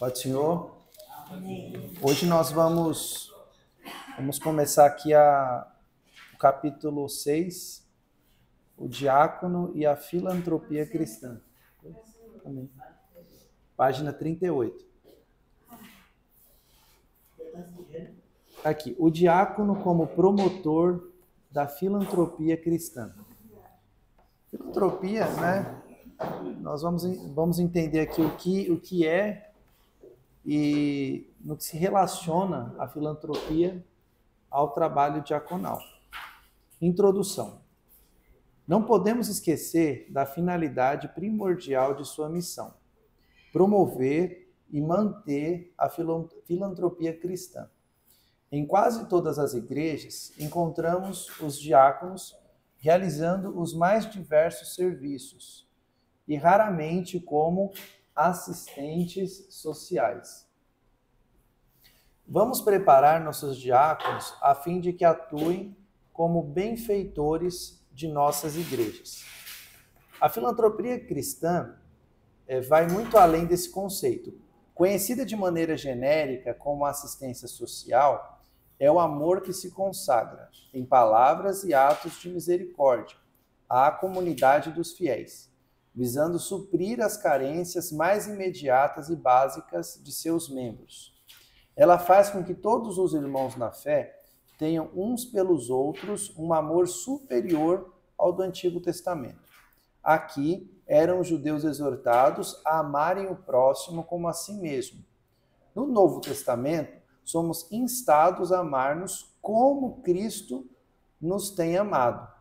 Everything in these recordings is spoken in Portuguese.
Pode, Senhor. Hoje nós vamos começar aqui o capítulo 6, o diácono e a filantropia cristã. Amém. Página 38. Aqui, o diácono como promotor da filantropia cristã. Filantropia, né? Nós vamos entender aqui o que é e no que se relaciona a filantropia ao trabalho diaconal. Introdução. Não podemos esquecer da finalidade primordial de sua missão: promover e manter a filantropia cristã. Em quase todas as igrejas, encontramos os diáconos realizando os mais diversos serviços, e raramente como assistentes sociais. Vamos preparar nossos diáconos a fim de que atuem como benfeitores de nossas igrejas. A filantropia cristã vai muito além desse conceito. Conhecida de maneira genérica como assistência social, é o amor que se consagra, em palavras e atos de misericórdia, à comunidade dos fiéis, visando suprir as carências mais imediatas e básicas de seus membros. Ela faz com que todos os irmãos na fé tenham uns pelos outros um amor superior ao do Antigo Testamento. Aqui eram os judeus exortados a amarem o próximo como a si mesmo. No Novo Testamento, somos instados a amar-nos como Cristo nos tem amado.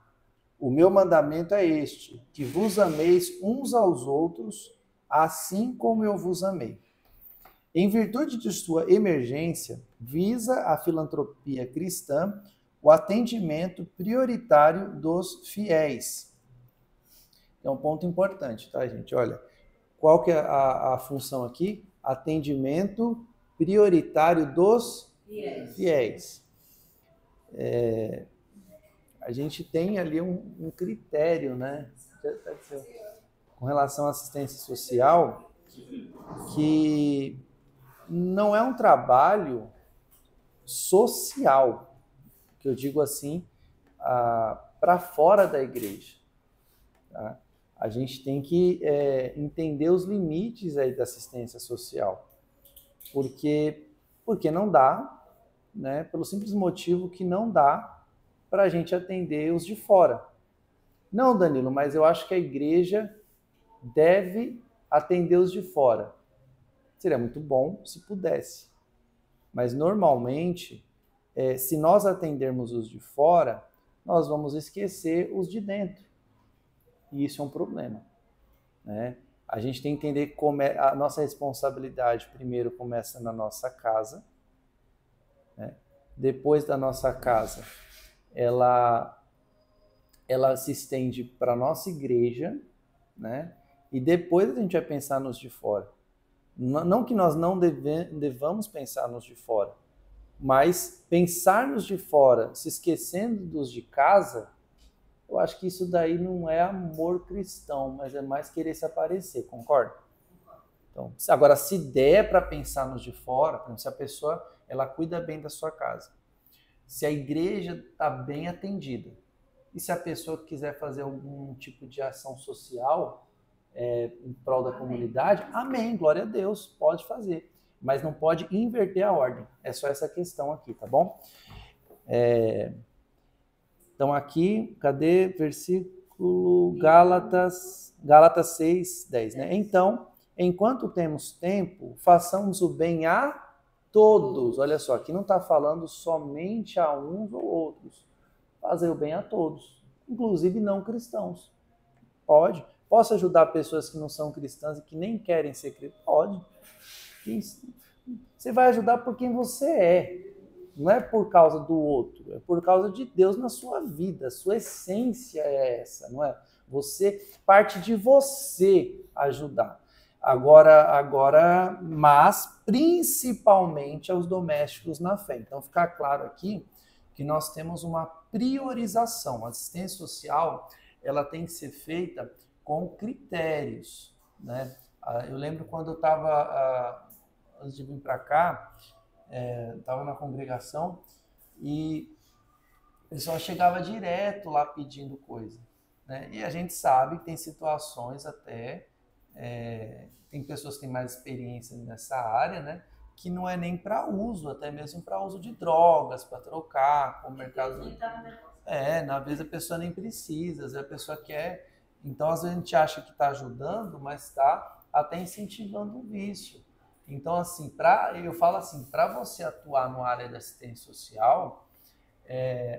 O meu mandamento é este, que vos ameis uns aos outros, assim como eu vos amei. Em virtude de sua emergência, visa a filantropia cristã o atendimento prioritário dos fiéis. É um ponto importante, tá, gente? Olha, qual que é a função aqui? Atendimento prioritário dos fiéis. A gente tem ali um critério, né, com relação à assistência social, que não é um trabalho social, que eu digo assim, para fora da igreja. Tá? A gente tem que entender os limites aí da assistência social, porque não dá, né, pelo simples motivo que não dá para a gente atender os de fora. Não, Danilo, mas eu acho que a igreja deve atender os de fora. Seria muito bom se pudesse. Mas, normalmente, se nós atendermos os de fora, nós vamos esquecer os de dentro. E isso é um problema, né? A gente tem que entender que a nossa responsabilidade primeiro começa na nossa casa, né? Depois da nossa casa, ela se estende para a nossa igreja, né? E depois a gente vai pensar nos de fora. Não que nós não devamos pensar nos de fora, mas pensar nos de fora, se esquecendo dos de casa, eu acho que isso daí não é amor cristão, mas é mais querer se aparecer, concorda? Então, agora, se der para pensar nos de fora, por exemplo, se a pessoa ela cuida bem da sua casa, se a igreja está bem atendida, e se a pessoa quiser fazer algum tipo de ação social em prol da comunidade, amém, glória a Deus, pode fazer. Mas não pode inverter a ordem. É só essa questão aqui, tá bom? Então aqui, cadê? Versículo Gálatas 6, 10, né? Então, enquanto temos tempo, façamos o bem a todos. Olha só, aqui não está falando somente a uns ou outros. Fazer o bem a todos, inclusive não cristãos. Pode. Posso ajudar pessoas que não são cristãs e que nem querem ser cristãs? Pode. Você vai ajudar por quem você é. Não é por causa do outro, é por causa de Deus na sua vida. A sua essência é essa, não é? Parte de você ajudar. Agora, mas principalmente aos domésticos na fé. Então, ficar claro aqui que nós temos uma priorização. A assistência social, ela tem que ser feita com critérios, né? Eu lembro quando eu estava antes de vir para cá, estava na congregação e o pessoal chegava direto lá pedindo coisa, né? E a gente sabe que tem situações até, tem pessoas que têm mais experiência nessa área, né? Que não é nem para uso, até mesmo para uso de drogas, para trocar, com o mercado. Na vez a pessoa nem precisa, às vezes a pessoa quer. Então, às vezes a gente acha que está ajudando, mas está até incentivando o vício. Então, assim, eu falo assim, para você atuar numa área de assistência social,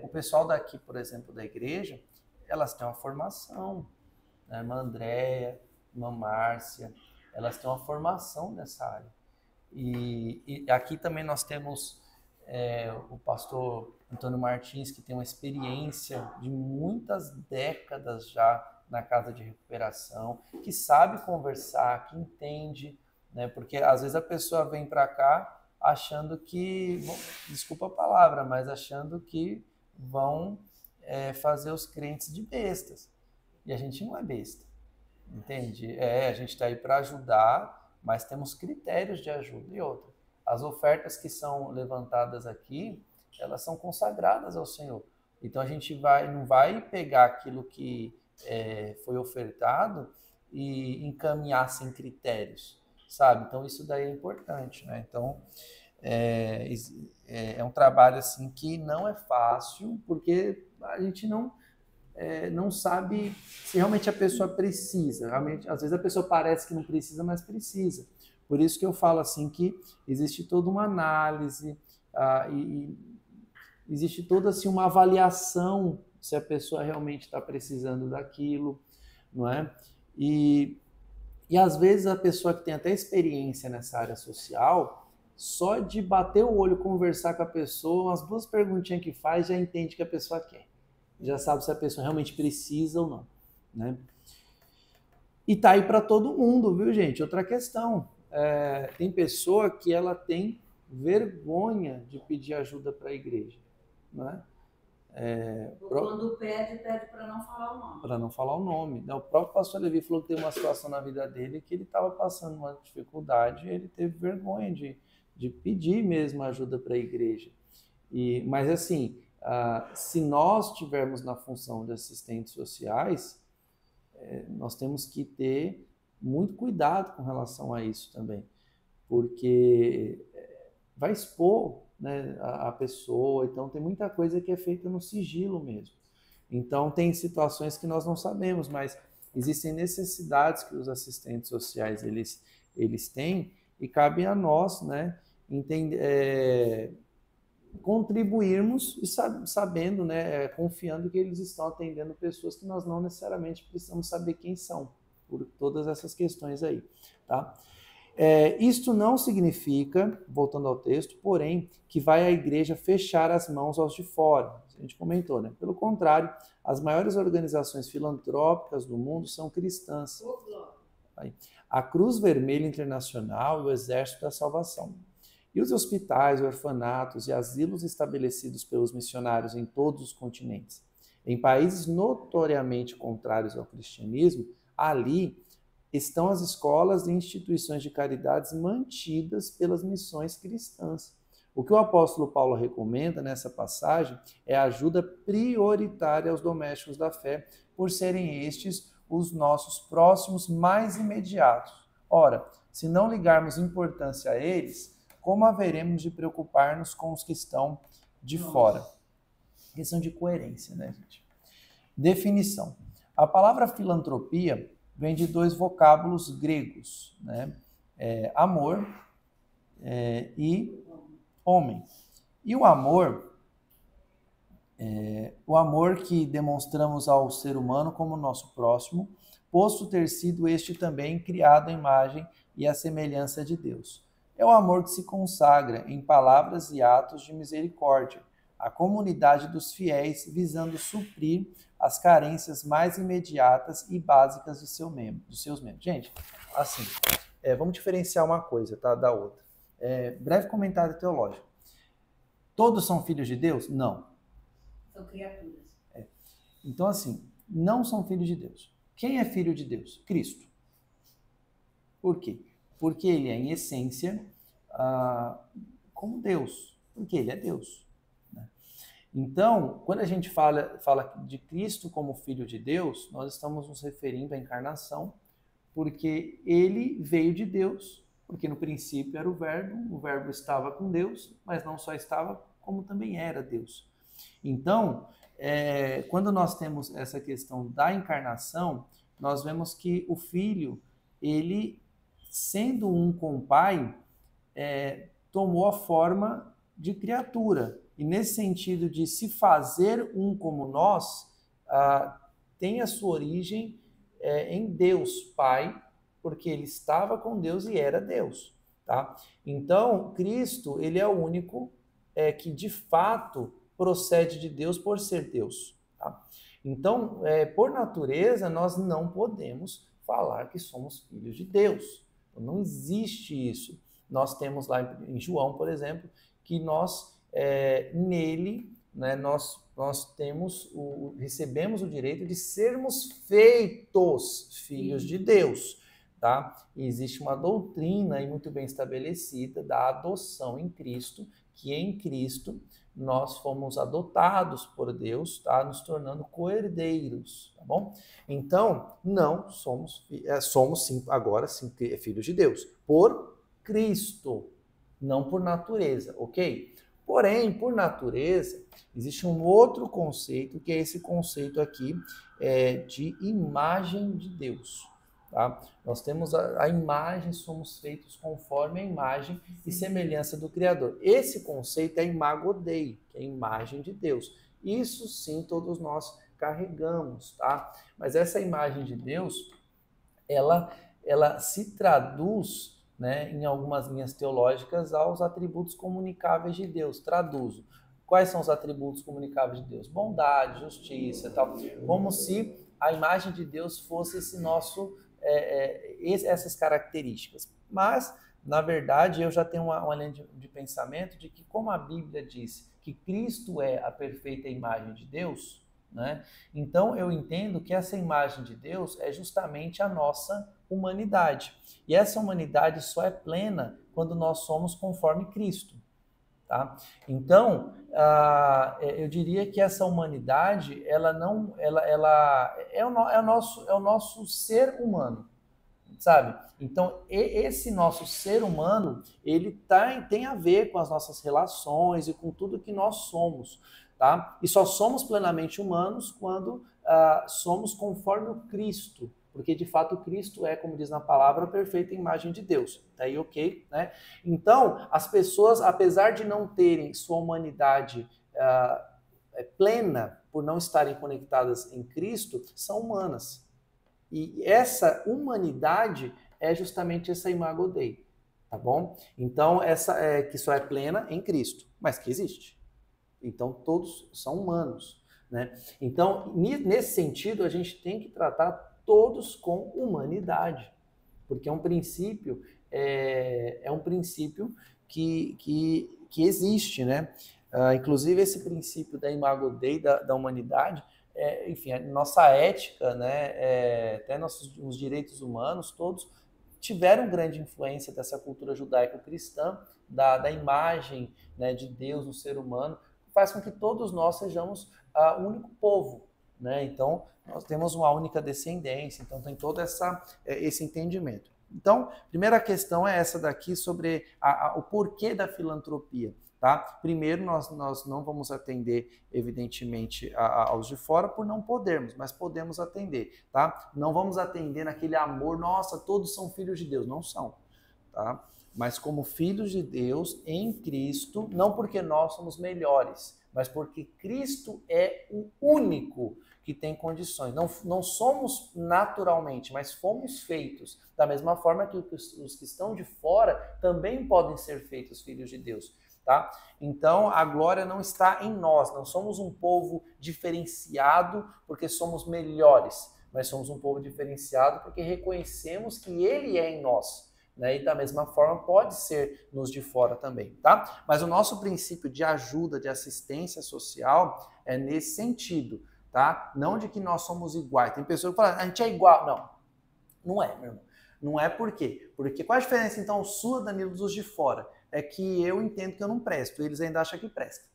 o pessoal daqui, por exemplo, da igreja, elas têm uma formação, né? Irmã Andréia, irmã Márcia, elas têm uma formação nessa área. E aqui também nós temos o pastor Antônio Martins, que tem uma experiência de muitas décadas já na casa de recuperação, que sabe conversar, que entende, né? Porque às vezes a pessoa vem para cá achando que, desculpa a palavra, mas achando que vão fazer os crentes de bestas. E a gente não é besta, entende? A gente está aí para ajudar, mas temos critérios de ajuda. E outra, as ofertas que são levantadas aqui, elas são consagradas ao Senhor. Então a gente não vai pegar aquilo que foi ofertado e encaminhar sem critérios, sabe? Então isso daí é importante, né? Então é um trabalho assim que não é fácil, porque a gente não sabe se realmente a pessoa precisa. Realmente, às vezes a pessoa parece que não precisa, mas precisa. Por isso que eu falo assim que existe toda uma análise e existe toda assim uma avaliação se a pessoa realmente está precisando daquilo, não é? E às vezes a pessoa que tem até experiência nessa área social, só de bater o olho, conversar com a pessoa, umas 2 perguntinhas que faz, já entende o que a pessoa quer. Já sabe se a pessoa realmente precisa ou não, né? E tá aí para todo mundo, viu, gente? Outra questão, tem pessoa que ela tem vergonha de pedir ajuda para a igreja, né? Quando pede para não falar o nome. Para não falar o nome. O próprio pastor Levi falou que teve uma situação na vida dele que ele estava passando uma dificuldade e ele teve vergonha de pedir mesmo ajuda para a igreja. Mas assim, se nós tivermos na função de assistentes sociais, nós temos que ter muito cuidado com relação a isso também, porque vai expor, né, a pessoa, então tem muita coisa que é feita no sigilo mesmo. Então tem situações que nós não sabemos, mas existem necessidades que os assistentes sociais eles têm e cabe a nós, né, contribuirmos e sabendo, né, confiando que eles estão atendendo pessoas que nós não necessariamente precisamos saber quem são, por todas essas questões aí, tá? Isto não significa, voltando ao texto, porém, que vai a igreja fechar as mãos aos de fora. A gente comentou, né? Pelo contrário, as maiores organizações filantrópicas do mundo são cristãs. A Cruz Vermelha Internacional e o Exército da Salvação. E os hospitais, orfanatos e asilos estabelecidos pelos missionários em todos os continentes. Em países notoriamente contrários ao cristianismo, ali estão as escolas e instituições de caridades mantidas pelas missões cristãs. O que o apóstolo Paulo recomenda nessa passagem é a ajuda prioritária aos domésticos da fé, por serem estes os nossos próximos mais imediatos. Ora, se não ligarmos importância a eles, como haveremos de preocupar-nos com os que estão de fora? Questão de coerência, né, gente? Definição. A palavra filantropia vem de 2 vocábulos gregos, né? Amor e homem. E o amor que demonstramos ao ser humano como nosso próximo, posto ter sido este também criado à imagem e à semelhança de Deus. É o amor que se consagra em palavras e atos de misericórdia, a comunidade dos fiéis visando suprir as carências mais imediatas e básicas dos seus membros. Gente, assim, vamos diferenciar uma coisa, tá, da outra. Breve comentário teológico. Todos são filhos de Deus? Não. São criaturas. Então, assim, não são filhos de Deus. Quem é filho de Deus? Cristo. Por quê? Porque ele é, em essência, como Deus, porque ele é Deus. Né? Então, quando a gente fala de Cristo como Filho de Deus, nós estamos nos referindo à encarnação, porque ele veio de Deus, porque no princípio era o Verbo estava com Deus, mas não só estava, como também era Deus. Então, quando nós temos essa questão da encarnação, nós vemos que o Filho, ele, sendo um com o Pai, tomou a forma de criatura. E nesse sentido de se fazer um como nós, tem a sua origem em Deus Pai, porque ele estava com Deus e era Deus. Tá? Então, Cristo, ele é o único que de fato procede de Deus por ser Deus. Tá? Então, por natureza, nós não podemos falar que somos filhos de Deus. Então, não existe isso. Nós temos lá em João, por exemplo, que nós, nele, né, nós recebemos o direito de sermos feitos filhos de Deus. Tá? E existe uma doutrina aí muito bem estabelecida da adoção em Cristo, que em Cristo nós fomos adotados por Deus, tá? Nos tornando co-herdeiros, tá bom? Então, não somos sim, agora sim, filhos de Deus, por Cristo, não por natureza, ok? Porém, por natureza, existe um outro conceito, que é esse conceito aqui de imagem de Deus. Tá? Nós temos a imagem, somos feitos conforme a imagem e semelhança do Criador. Esse conceito é imago Dei, que é a imagem de Deus. Isso sim todos nós carregamos, tá? Mas essa imagem de Deus, ela se traduz, né, em algumas linhas teológicas aos atributos comunicáveis de Deus. Traduzo. Quais são os atributos comunicáveis de Deus? Bondade, justiça e tal. Como se a imagem de Deus fosse esse nosso... essas características. Mas, na verdade, eu já tenho uma linha de pensamento de que, como a Bíblia diz que Cristo é a perfeita imagem de Deus, né? Então eu entendo que essa imagem de Deus é justamente a nossa humanidade. E essa humanidade só é plena quando nós somos conforme Cristo. Tá? Então, eu diria que essa humanidade, ela é o nosso ser humano, sabe? Então, esse nosso ser humano, ele tem a ver com as nossas relações e com tudo que nós somos, tá? E só somos plenamente humanos quando somos conforme o Cristo, porque de fato Cristo é, como diz na palavra, a perfeita imagem de Deus. Tá aí, ok? Né? Então, as pessoas, apesar de não terem sua humanidade plena, por não estarem conectadas em Cristo, são humanas. E essa humanidade é justamente essa imago Dei, tá bom? Então, essa que só é plena em Cristo, mas que existe. Então, todos são humanos, né? Então, nesse sentido, a gente tem que tratar todos com humanidade, porque é um princípio, que existe, né? Inclusive esse princípio da imago Dei, da humanidade, enfim, a nossa ética, né? Até os direitos humanos, todos tiveram grande influência dessa cultura judaico-cristã, da imagem, né, de Deus no ser humano, que faz com que todos nós sejamos um único povo. Né? Então, nós temos uma única descendência, então tem todo esse entendimento. Então, primeira questão é essa daqui sobre o porquê da filantropia. Tá? Primeiro, nós não vamos atender, evidentemente, aos de fora por não podermos, mas podemos atender. Tá? Não vamos atender naquele amor, nossa, todos são filhos de Deus. Não são. Tá? Mas como filhos de Deus em Cristo, não porque nós somos melhores, mas porque Cristo é o único que tem condições. Não somos naturalmente, mas fomos feitos. Da mesma forma que os que estão de fora também podem ser feitos filhos de Deus. Tá? Então, a glória não está em nós. Não somos um povo diferenciado porque somos melhores, mas somos um povo diferenciado porque reconhecemos que Ele é em nós. Né? E da mesma forma pode ser nos de fora também, tá? Mas o nosso princípio de ajuda, de assistência social é nesse sentido, tá? Não de que nós somos iguais. Tem pessoas que falam, a gente é igual. Não, não é, meu irmão. Não é por quê? Porque qual a diferença então sua, Danilo, dos de fora? é que eu entendo que eu não presto, eles ainda acham que presta.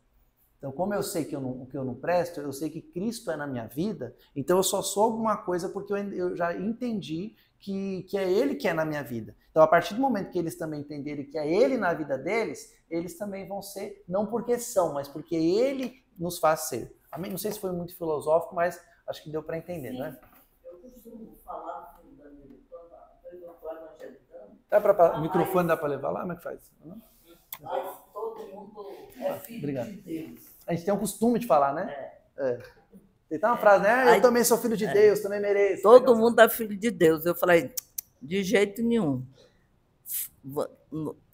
Então, como eu sei que eu não presto, eu sei que Cristo é na minha vida, então eu só sou alguma coisa porque eu já entendi que é Ele que é na minha vida. Então, a partir do momento que eles também entenderem que é Ele na vida deles, eles também vão ser, não porque são, mas porque Ele nos faz ser. Amém? Não sei se foi muito filosófico, mas acho que deu para entender, sim, né? Eu costumo falar com o Danilo, quando eu estou evangelizando. O microfone dá para levar lá? Como é que faz? Mas todo mundo é filho de Deus. A gente tem um costume de falar, né? Tem uma frase, né? Eu também sou filho de Deus, também mereço. Todo mundo é filho de Deus. Eu falei, de jeito nenhum.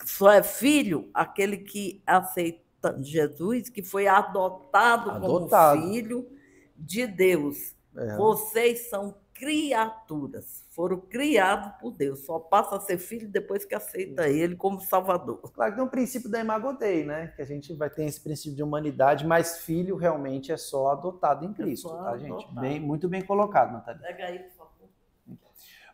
Só é filho aquele que aceita Jesus, que foi adotado como filho de Deus. Vocês são criaturas, foram criados por Deus. Só passa a ser filho depois que aceita Ele como Salvador. Claro que tem um princípio da Imago Dei, né? Que a gente vai ter esse princípio de humanidade, mas filho realmente é só adotado em Cristo, tá, gente? Muito bem colocado, Natália. Pega aí, por favor.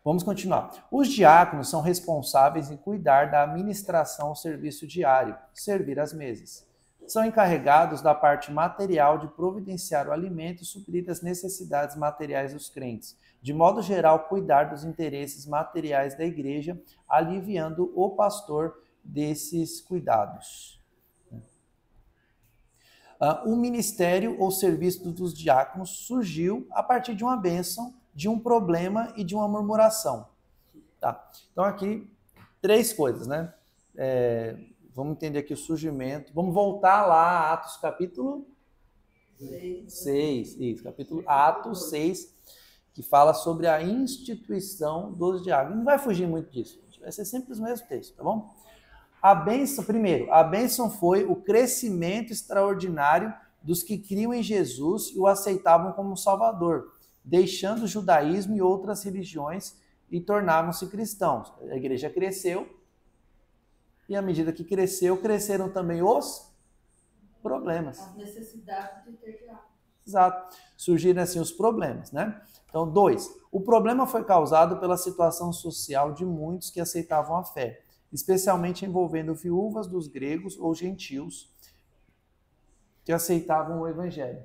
Vamos continuar. Os diáconos são responsáveis em cuidar da administração ao serviço diário, servir as mesas. São encarregados da parte material de providenciar o alimento e suprir as necessidades materiais dos crentes. De modo geral, cuidar dos interesses materiais da igreja, aliviando o pastor desses cuidados. O ministério ou serviço dos diáconos surgiu a partir de uma bênção, de um problema e de uma murmuração. Tá. Então aqui, 3 coisas, né? Vamos entender aqui o surgimento. Vamos voltar lá a Atos capítulo 6. Isso, capítulo Atos 6, que fala sobre a instituição dos diáconos. Não vai fugir muito disso. Vai ser sempre os mesmos textos, tá bom? A bênção foi o crescimento extraordinário dos que criam em Jesus e o aceitavam como Salvador, deixando o judaísmo e outras religiões e tornavam-se cristãos. A igreja cresceu e à medida que cresceu, cresceram também os problemas. As necessidades de ter diácono. Exato. Surgiram assim os problemas, né? Então, 2. O problema foi causado pela situação social de muitos que aceitavam a fé, especialmente envolvendo viúvas dos gregos ou gentios que aceitavam o evangelho.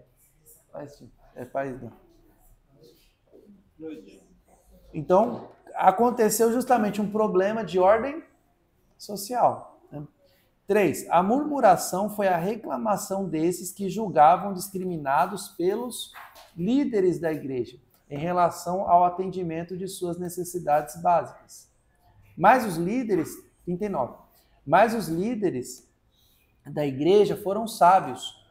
Então, aconteceu justamente um problema de ordem social. 3. A murmuração foi a reclamação desses que julgavam discriminados pelos líderes da igreja em relação ao atendimento de suas necessidades básicas. Mas os líderes, 39, mas os líderes da igreja foram sábios,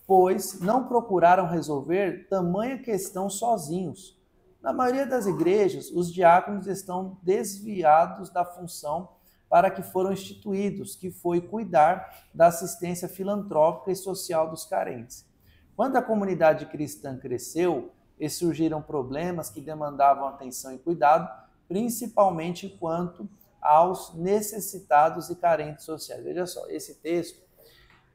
pois não procuraram resolver tamanha questão sozinhos. Na maioria das igrejas, os diáconos estão desviados da função para que foram instituídos, que foi cuidar da assistência filantrópica e social dos carentes. Quando a comunidade cristã cresceu e surgiram problemas que demandavam atenção e cuidado, principalmente quanto aos necessitados e carentes sociais. Veja só, esse texto,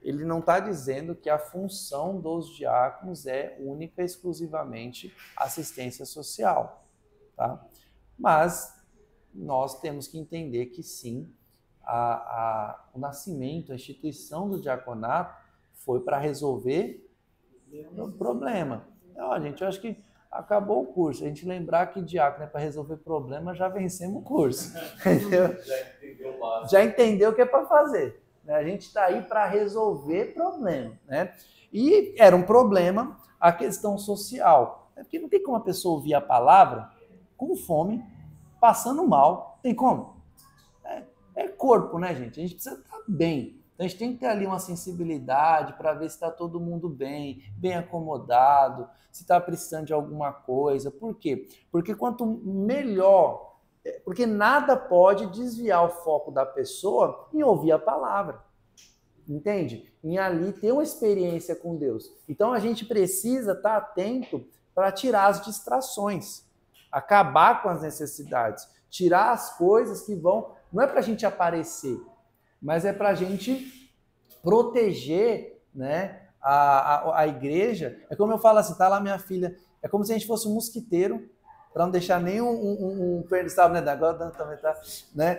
ele não está dizendo que a função dos diáconos é única e exclusivamente assistência social, tá? Mas nós temos que entender que sim, o nascimento, a instituição do diaconato foi para resolver o problema. Então, gente, eu acho que acabou o curso. A gente lembrar que diácono é para resolver problema, já vencemos o curso. Entendeu? Já entendeu o que é para fazer. A gente está aí para resolver problema, né? E era um problema a questão social. Porque não tem como a pessoa ouvir a palavra com fome, passando mal. Tem como? É corpo, né, gente? A gente precisa estar bem. Então a gente tem que ter ali uma sensibilidade para ver se está todo mundo bem acomodado, se está precisando de alguma coisa. Por quê? Porque quanto melhor... Porque nada pode desviar o foco da pessoa em ouvir a palavra. Entende? Em ali ter uma experiência com Deus. Então a gente precisa estar atento para tirar as distrações, acabar com as necessidades, tirar as coisas que vão... Não é para a gente aparecer, mas é para a gente proteger, né, a igreja. É como eu falo assim, tá lá minha filha, é como se a gente fosse um mosquiteiro, para não deixar nenhum sabe, né? Agora também tá, né?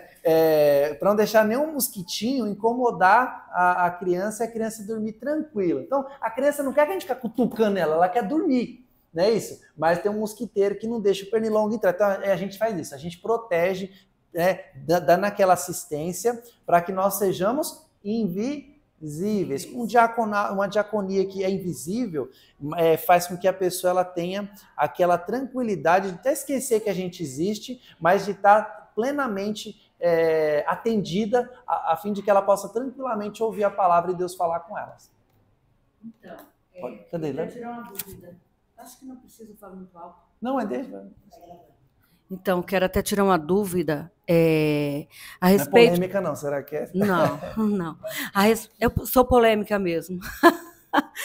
Para não deixar nenhum mosquitinho incomodar a criança e a criança dormir tranquila. Então, a criança não quer que a gente fique cutucando ela quer dormir. Não é isso? Mas tem um mosquiteiro que não deixa o pernilongo entrar. Então, a gente faz isso, a gente protege, dando aquela assistência para que nós sejamos invisíveis. Uma diaconia que é invisível faz com que a pessoa ela tenha aquela tranquilidade de até esquecer que a gente existe, mas de estar plenamente atendida a fim de que ela possa tranquilamente ouvir a palavra de Deus falar com elas. Então, cadê? Eu quero tirar uma dúvida. Acho que não precisa falar muito alto. Não, deixa. Então, quero até tirar uma dúvida a respeito... Não é polêmica, não. Será que é? Não. Eu sou polêmica mesmo.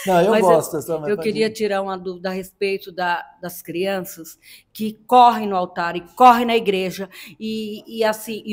Não, eu gosto. Eu queria tirar uma dúvida a respeito das crianças que correm no altar e correm na igreja e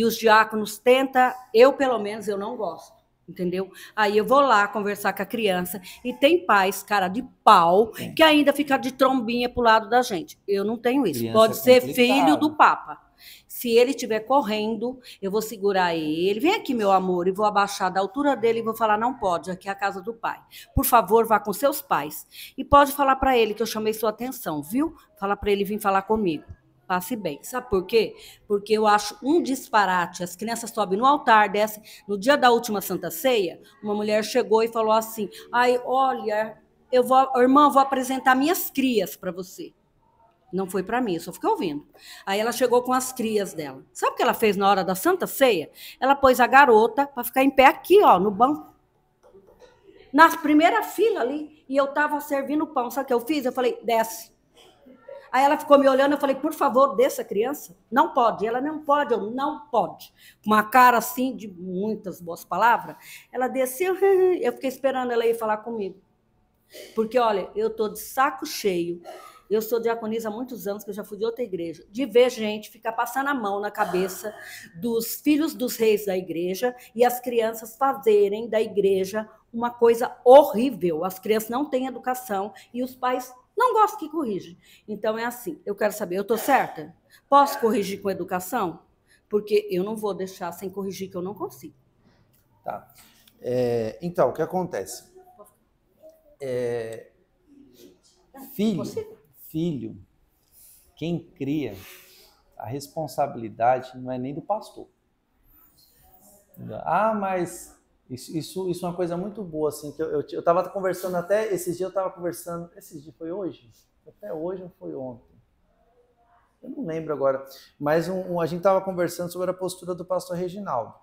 os diáconos tentam... Eu, pelo menos, eu não gosto. Entendeu? Aí eu vou lá conversar com a criança e tem pais, cara de pau, que ainda fica de trombinha pro lado da gente. Eu não tenho isso. Criança pode ser filho do Papa. Se ele estiver correndo, eu vou segurar ele. Vem aqui, meu amor, e vou abaixar da altura dele e vou falar, não pode, aqui é a casa do pai. Por favor, vá com seus pais. E pode falar para ele que eu chamei sua atenção, viu? Fala para ele vir falar comigo. Passe bem. Sabe por quê? Porque eu acho um disparate. As crianças sobem no altar, descem. No dia da última Santa Ceia, uma mulher chegou e falou assim, olha, irmã, vou apresentar minhas crias para você. Não foi para mim, eu só fiquei ouvindo. Aí ela chegou com as crias dela. Sabe o que ela fez na hora da Santa Ceia? Ela pôs a garota para ficar em pé aqui, ó, no banco. Na primeira fila ali, e eu estava servindo pão. Sabe o que eu fiz? Eu falei, desce. Aí ela ficou me olhando, eu falei, por favor, desça a criança. Não pode. Ela, não pode, eu não pode. Com uma cara assim, de muitas boas palavras. Ela desceu, eu fiquei esperando ela ir falar comigo. Porque, olha, eu estou de saco cheio. Eu sou diaconisa há muitos anos, que eu já fui de outra igreja, de ver gente ficar passando a mão na cabeça dos filhos dos reis da igreja e as crianças fazerem da igreja uma coisa horrível. As crianças não têm educação e os pais não gostam que corrige. Então é assim, eu quero saber, eu estou certa? Posso corrigir com educação? Porque eu não vou deixar sem corrigir, que eu não consigo. Tá. Então, o que acontece? Filho, quem cria, a responsabilidade não é nem do pastor. Mas isso é uma coisa muito boa, assim, que eu estava conversando até, esses dias eu estava conversando, esses dias foi hoje? Até hoje ou foi ontem? Eu não lembro agora, mas a gente estava conversando sobre a postura do pastor Reginaldo,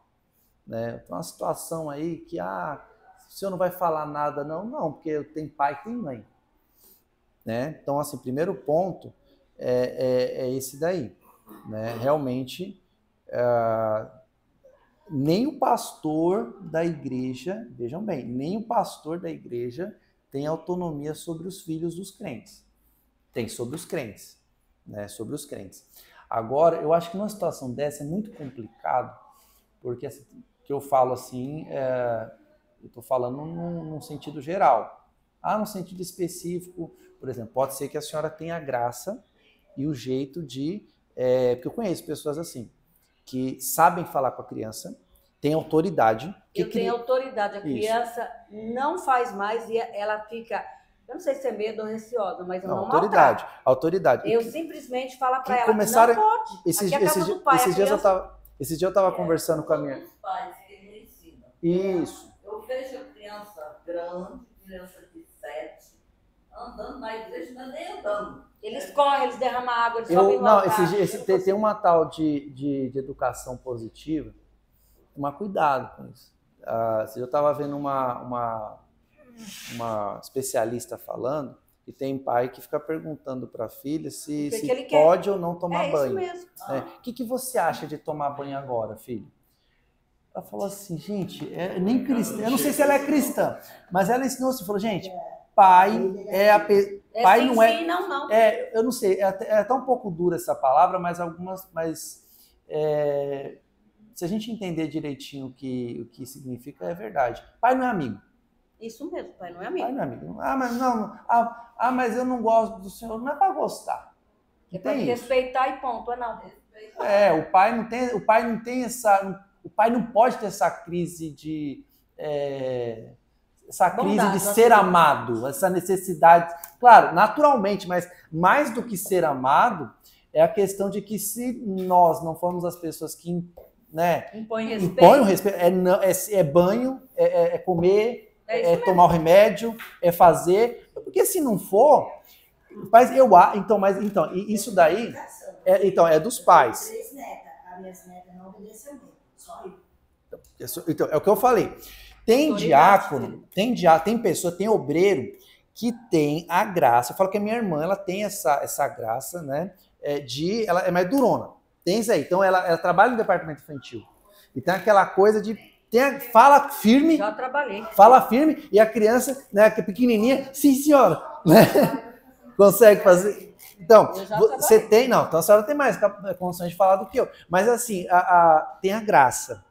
né? Tem uma situação aí que, o senhor não vai falar nada, não, porque tem pai e tem mãe. Né? Então, assim, primeiro ponto é esse daí. Né? Realmente, nem o pastor da igreja, vejam bem, nem o pastor da igreja tem autonomia sobre os filhos dos crentes. Tem sobre os crentes. Né? Sobre os crentes. Agora, eu acho que numa situação dessa é muito complicado, porque que eu falo assim, eu estou falando num sentido geral. No sentido específico, por exemplo, pode ser que a senhora tenha a graça e o jeito de... porque eu conheço pessoas assim, que sabem falar com a criança, têm autoridade. Eu tenho autoridade. A criança não faz mais e ela fica... Eu não sei se é medo ou receosa, mas eu não autoridade. Autoridade. Eu simplesmente falo para ela, não pode. Esses dias eu estava conversando com a minha... Os pais que me ensinam. Isso. Eu vejo criança grande, criança de 7, andando na igreja, não é nem andando. Eles correm, eles derramam água, eles sobem no altar. Tem uma tal de educação positiva, tomar cuidado com isso. Eu estava vendo uma especialista falando, e tem pai que fica perguntando para a filha se pode ou não tomar banho. Isso mesmo. O que você acha de tomar banho agora, filho? Ela falou assim, gente, nem cristã, eu não sei se ela é cristã, mas ela ensinou assim, falou, gente, pai pai não é... Não. Eu não sei, é até um pouco dura essa palavra, mas se a gente entender direitinho o que significa, é verdade. Pai não é amigo. Isso mesmo, pai não é amigo. Pai não é amigo. Mas eu não gosto do senhor. Não é para gostar. É para respeitar e ponto, não. O pai não pode ter essa crise de ser amado, essa necessidade. Claro, naturalmente, mas mais do que ser amado é a questão de que se nós não formos as pessoas que impõem o respeito, é banho, é comer, é tomar o remédio, é fazer, porque se não for, mas isso daí é dos pais. A minha neta não obedeceu mesmo, só eu. Então, é o que eu falei. Tem diácono, tem pessoa, tem obreiro que tem a graça. Eu falo que a minha irmã, ela tem essa graça, né? Ela é mais durona. Tem isso aí. Então, ela trabalha no departamento infantil. E tem aquela coisa de fala firme. Já trabalhei. Fala firme e a criança, né, que é pequenininha, sim, senhora, né? Consegue fazer. Então, você tem, não, então a senhora tem mais condições de falar do que eu. Mas assim, tem a graça.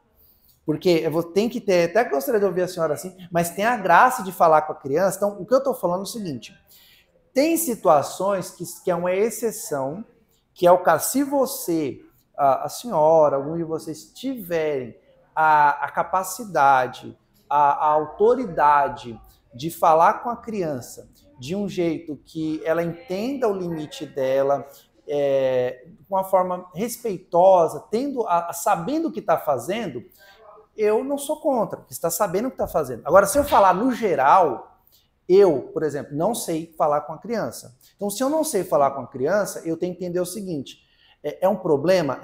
Porque tem que ter, até gostaria de ouvir a senhora assim, mas tem a graça de falar com a criança. Então, o que eu estou falando é o seguinte: tem situações que é uma exceção, que é o caso, se você, a senhora, algum de vocês tiverem a capacidade, a autoridade de falar com a criança de um jeito que ela entenda o limite dela, de uma forma respeitosa, sabendo o que está fazendo, eu não sou contra, porque você está sabendo o que está fazendo. Agora, se eu falar no geral, eu, por exemplo, não sei falar com a criança. Então, se eu não sei falar com a criança, eu tenho que entender o seguinte: é um problema?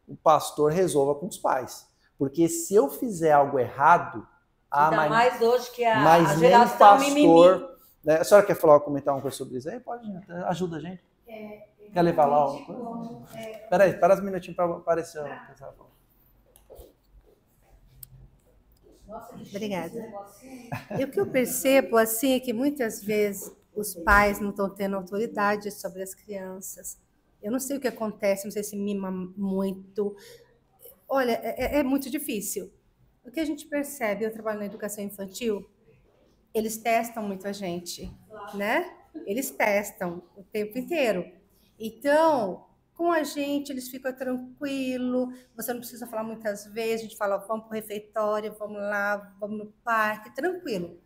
O pastor resolva com os pais. Porque se eu fizer algo errado... Ainda mais hoje que a geração pastor, mimimi. Né? A senhora quer comentar uma coisa sobre isso aí? Pode, ajuda a gente. Quer levar lá? Peraí, para uns minutinhos para aparecer o pessoal. Obrigada. E o que eu percebo assim é que muitas vezes os pais não estão tendo autoridade sobre as crianças. Eu não sei o que acontece, não sei se mima muito. Olha, é muito difícil. O que a gente percebe, eu trabalho na educação infantil, eles testam muito a gente, né? Eles testam o tempo inteiro. Então, com a gente, eles ficam tranquilos, você não precisa falar muitas vezes, a gente fala, vamos para o refeitório, vamos lá, vamos no parque, tranquilo.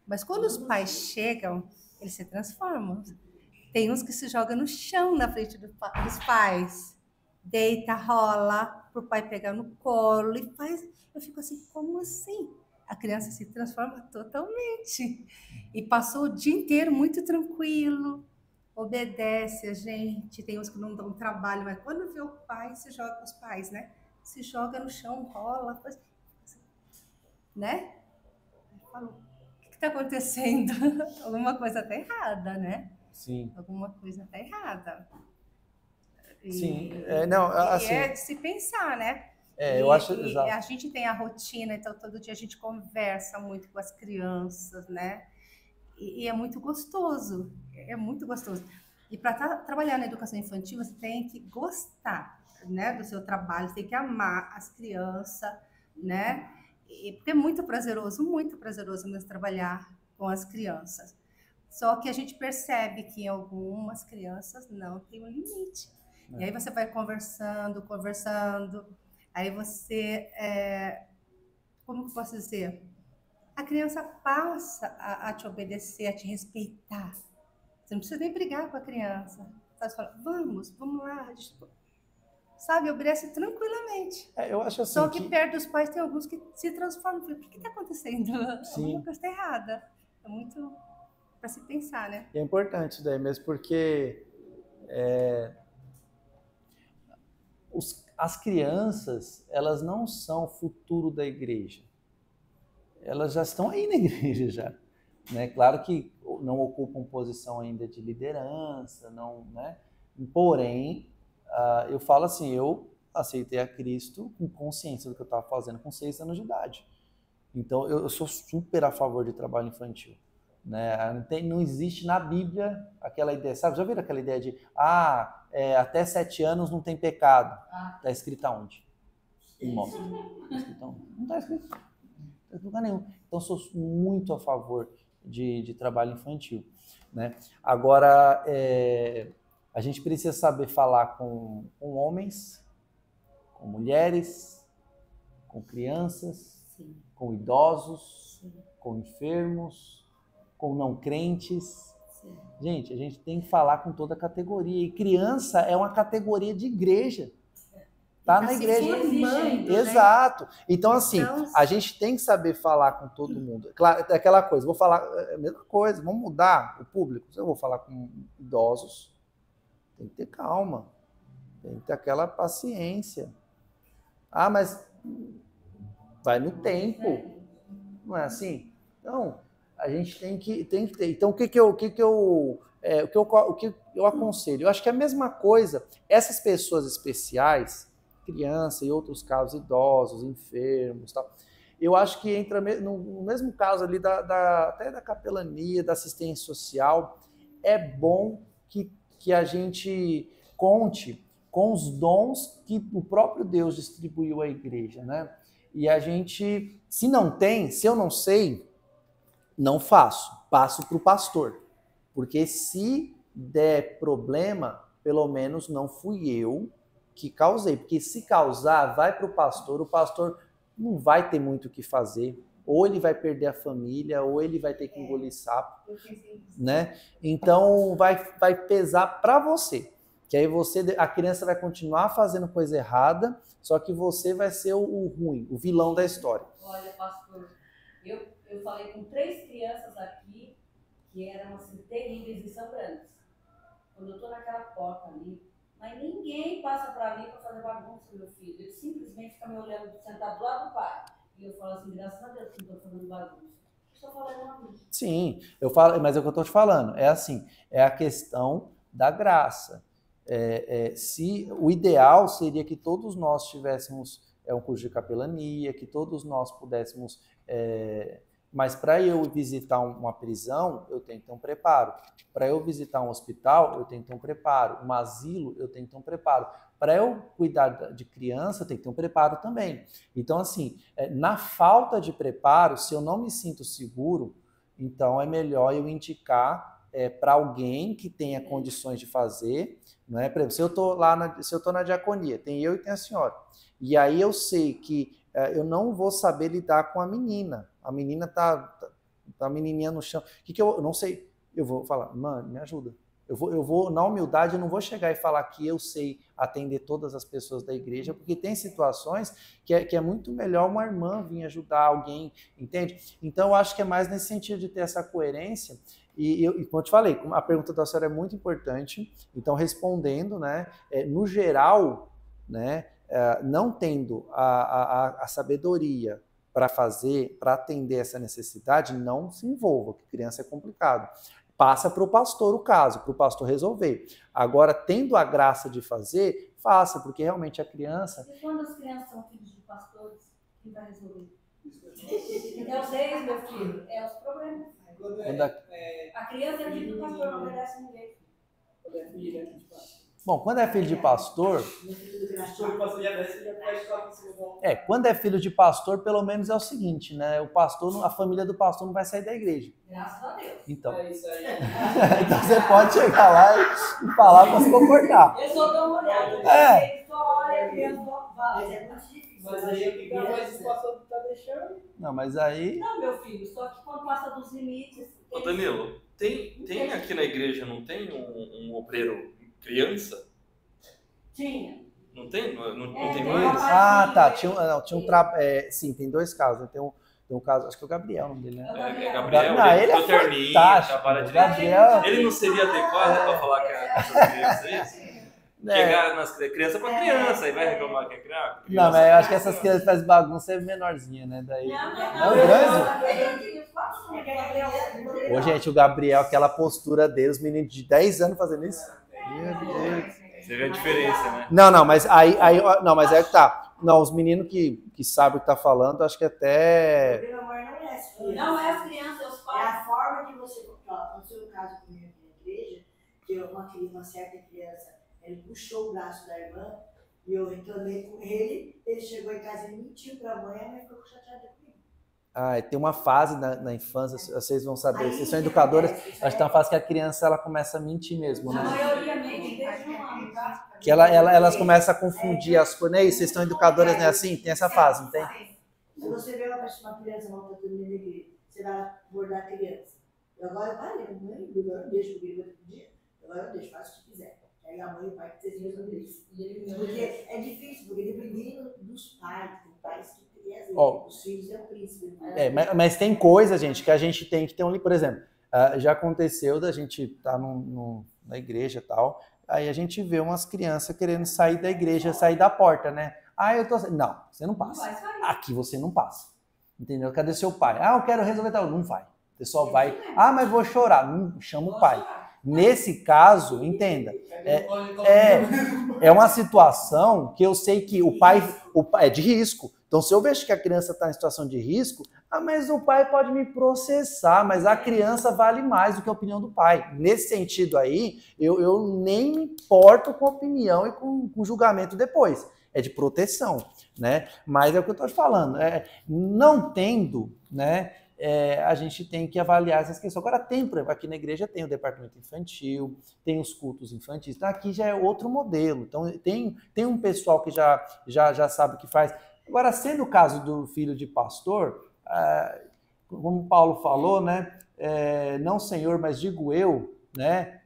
Mas quando os pais chegam, eles se transformam. Tem uns que se jogam no chão na frente dos pais, deita, rola, para o pai pegar no colo e faz. Eu fico assim, como assim? A criança se transforma totalmente. E passou o dia inteiro muito tranquilo, obedece a gente, tem uns que não dão trabalho, mas quando vê o pai, se joga, os pais, né? Se joga no chão, rola, faz, né? Falou, o que está acontecendo? Alguma coisa está errada, né? Sim. Alguma coisa está errada. Sim, não, assim... é de se pensar, né? Eu acho, exato. A gente tem a rotina, então todo dia a gente conversa muito com as crianças, né? E é muito gostoso, E para trabalhar na educação infantil, você tem que gostar, né, do seu trabalho, você tem que amar as crianças, né? Porque é muito prazeroso mesmo trabalhar com as crianças. Só que a gente percebe que algumas crianças não têm um limite. E aí você vai conversando, aí você, como que eu posso dizer? A criança passa a te obedecer, a te respeitar. Você não precisa nem brigar com a criança. Você fala, vamos lá. Sabe, obedece tranquilamente. Eu acho assim Só que perto dos pais tem alguns que se transformam. O que está acontecendo? Sim. Alguma coisa está errada. É muito para se pensar, né? E é importante isso daí mesmo, porque as crianças, elas não são o futuro da igreja. Elas já estão aí na igreja já, né? Claro que não ocupam posição ainda de liderança, não, né? Porém, eu falo assim, eu aceitei a Cristo com consciência do que eu estava fazendo com 6 anos de idade. Então, eu sou super a favor de trabalho infantil, né? Não existe na Bíblia aquela ideia, sabe? Já viram aquela ideia de, até 7 anos não tem pecado? Está escrito aonde? Mostra. Está escrito aonde? Não está escrito. Lugar nenhum. Então, sou muito a favor de trabalho infantil, né? Agora, A gente precisa saber falar com homens, com mulheres, com crianças, sim, com idosos, sim, com enfermos, com não crentes. Sim. Gente, a gente tem que falar com toda a categoria. E criança é uma categoria de igreja. Tá na igreja. Exato. Então, assim, a gente tem que saber falar com todo mundo. Claro, é aquela coisa, vou falar, é a mesma coisa, vamos mudar o público. Eu vou falar com idosos, tem que ter calma, tem que ter aquela paciência. Ah, mas vai no tempo, não é assim? Então, a gente tem que ter. Então, o que eu aconselho? Eu acho que é a mesma coisa, essas pessoas especiais, criança e outros casos, idosos, enfermos, tal. Eu acho que entra no mesmo caso ali até da capelania, da assistência social. É bom que a gente conte com os dons que o próprio Deus distribuiu à igreja, né? E a gente, se eu não sei, não faço, passo para o pastor. Porque se der problema, pelo menos não fui eu que causei, porque se causar, vai para o pastor não vai ter muito o que fazer, ou ele vai perder a família, ou ele vai ter que engolir sapo, né? Então vai pesar para você, que aí a criança vai continuar fazendo coisa errada, só que você vai ser o ruim, o vilão da história. Olha, pastor, eu falei com 3 crianças aqui que eram assim, terríveis e são grandes. Quando eu estou naquela porta ali, mas ninguém passa para mim para fazer bagunça com meu filho. Ele simplesmente fica me olhando, sentado do lado do pai. E eu falo assim, graças a Deus que não estou fazendo bagunça. Estou falando uma coisa. Sim, eu falo, mas é o que eu estou te falando. É assim, é a questão da graça. Se o ideal seria que todos nós tivéssemos um curso de capelania, que todos nós pudéssemos... Mas para eu visitar uma prisão, eu tenho que ter um preparo. Para eu visitar um hospital, eu tenho que ter um preparo. Um asilo, eu tenho que ter um preparo. Para eu cuidar de criança, eu tenho que ter um preparo também. Então, assim, na falta de preparo, se eu não me sinto seguro, então é melhor eu indicar para alguém que tenha condições de fazer. Não é? Por exemplo, se eu estou na diaconia, tem eu e tem a senhora. E aí eu sei que eu não vou saber lidar com a menina. A menina tá a menininha no chão. O que eu não sei? Eu vou falar, mano, me ajuda. Eu vou, na humildade, eu não vou chegar e falar que eu sei atender todas as pessoas da igreja, porque tem situações que é muito melhor uma irmã vir ajudar alguém, entende? Então, eu acho que é mais nesse sentido de ter essa coerência. E como eu te falei, a pergunta da senhora é muito importante. Então, respondendo, né, no geral, né, não tendo a sabedoria para atender essa necessidade, não se envolva, porque criança é complicado. Passa para o pastor o caso, para o pastor resolver. Agora, tendo a graça de fazer, faça, porque realmente a criança... E quando as crianças são filhos de pastores, quem vai resolver? É os reis, meu filho, é os problemas. A criança é filho do pastor, não obedece ninguém. Quando é filho de pastor. Bom, quando é filho de pastor... quando é filho de pastor, pelo menos é o seguinte, né? O pastor, a família do pastor não vai sair da igreja. Graças a Deus. Então, isso aí. Então você pode chegar lá e falar para se comportar. Eu só dou uma olhada. Só olha mesmo, mas é muito difícil. Mas aí o pastor está deixando. Não, mas aí... Não, meu filho, só que quando passa dos limites... Ô Danilo, tem aqui na igreja, não tem um obreiro criança? Tinha. Não tem? Não tem mais? Ah, tá. Sim, tem 2 casos. Tem um caso, acho que é o Gabriel, o nome dele, né? Gabriel, não, ele é fantástico. Gabriel... Ele não seria adequado para falar que essas crianças é isso? Chegar nas crianças para criança, aí vai reclamar que é criança. Não, mas eu acho que essas crianças fazem bagunça é menorzinha, né? Daí... Não, grande? Ô, gente, o Gabriel, aquela postura dele, os meninos de 10 anos fazendo isso. Meu Deus. Você vê a diferença, né? Não, mas aí é que tá. Não, os meninos que sabem o que tá falando, acho que até... Não é as crianças, é os pais. É a forma que você... Aconteceu um caso comigo aqui na igreja, que uma certa criança, ele puxou o braço da irmã, e eu reclamei com ele chegou em casa e mentiu pra mãe, a mãe ficou chateada comigo. Tem uma fase na infância, vocês vão saber, vocês são educadoras, acho que tem uma fase que a criança ela começa a mentir mesmo, né? A maioria mente. Que elas começam a confundir as coisas, né? Vocês estão educadoras, né? Assim, tem essa fase, não tem? Se você vê uma criança voltando na igreja, você vai abordar a criança. Agora eu parei, mãe, agora eu deixo o livro outro dia, agora eu deixo, faz o que quiser. Aí a mãe e o pai que vocês resolvem isso. Porque é difícil, porque dependendo dos pais, tem pais que têm os filhos é o príncipe. Mas tem coisa, gente, que a gente tem que ter um... Por exemplo, já aconteceu da gente estar na igreja e tal, aí a gente vê umas crianças querendo sair da igreja, sair da porta, né? Eu tô... Não, você não passa. Aqui você não passa. Entendeu? Cadê seu pai? Eu quero resolver tal. Não vai. Você só vai... mas vou chorar. Não chama o pai. Nesse caso, entenda, é uma situação que eu sei que o pai é de risco. Então, se eu vejo que a criança está em situação de risco, mas o pai pode me processar, mas a criança vale mais do que a opinião do pai. Nesse sentido aí, eu nem me importo com a opinião e com julgamento depois. É de proteção, né? Mas é o que eu estou te falando. Não tendo, né? A gente tem que avaliar essas questões. Agora tem, por exemplo, aqui na igreja tem o departamento infantil, tem os cultos infantis, então aqui já é outro modelo. Então tem um pessoal que já sabe o que faz. Agora, sendo o caso do filho de pastor, como Paulo falou, né? Não senhor, mas digo eu, né?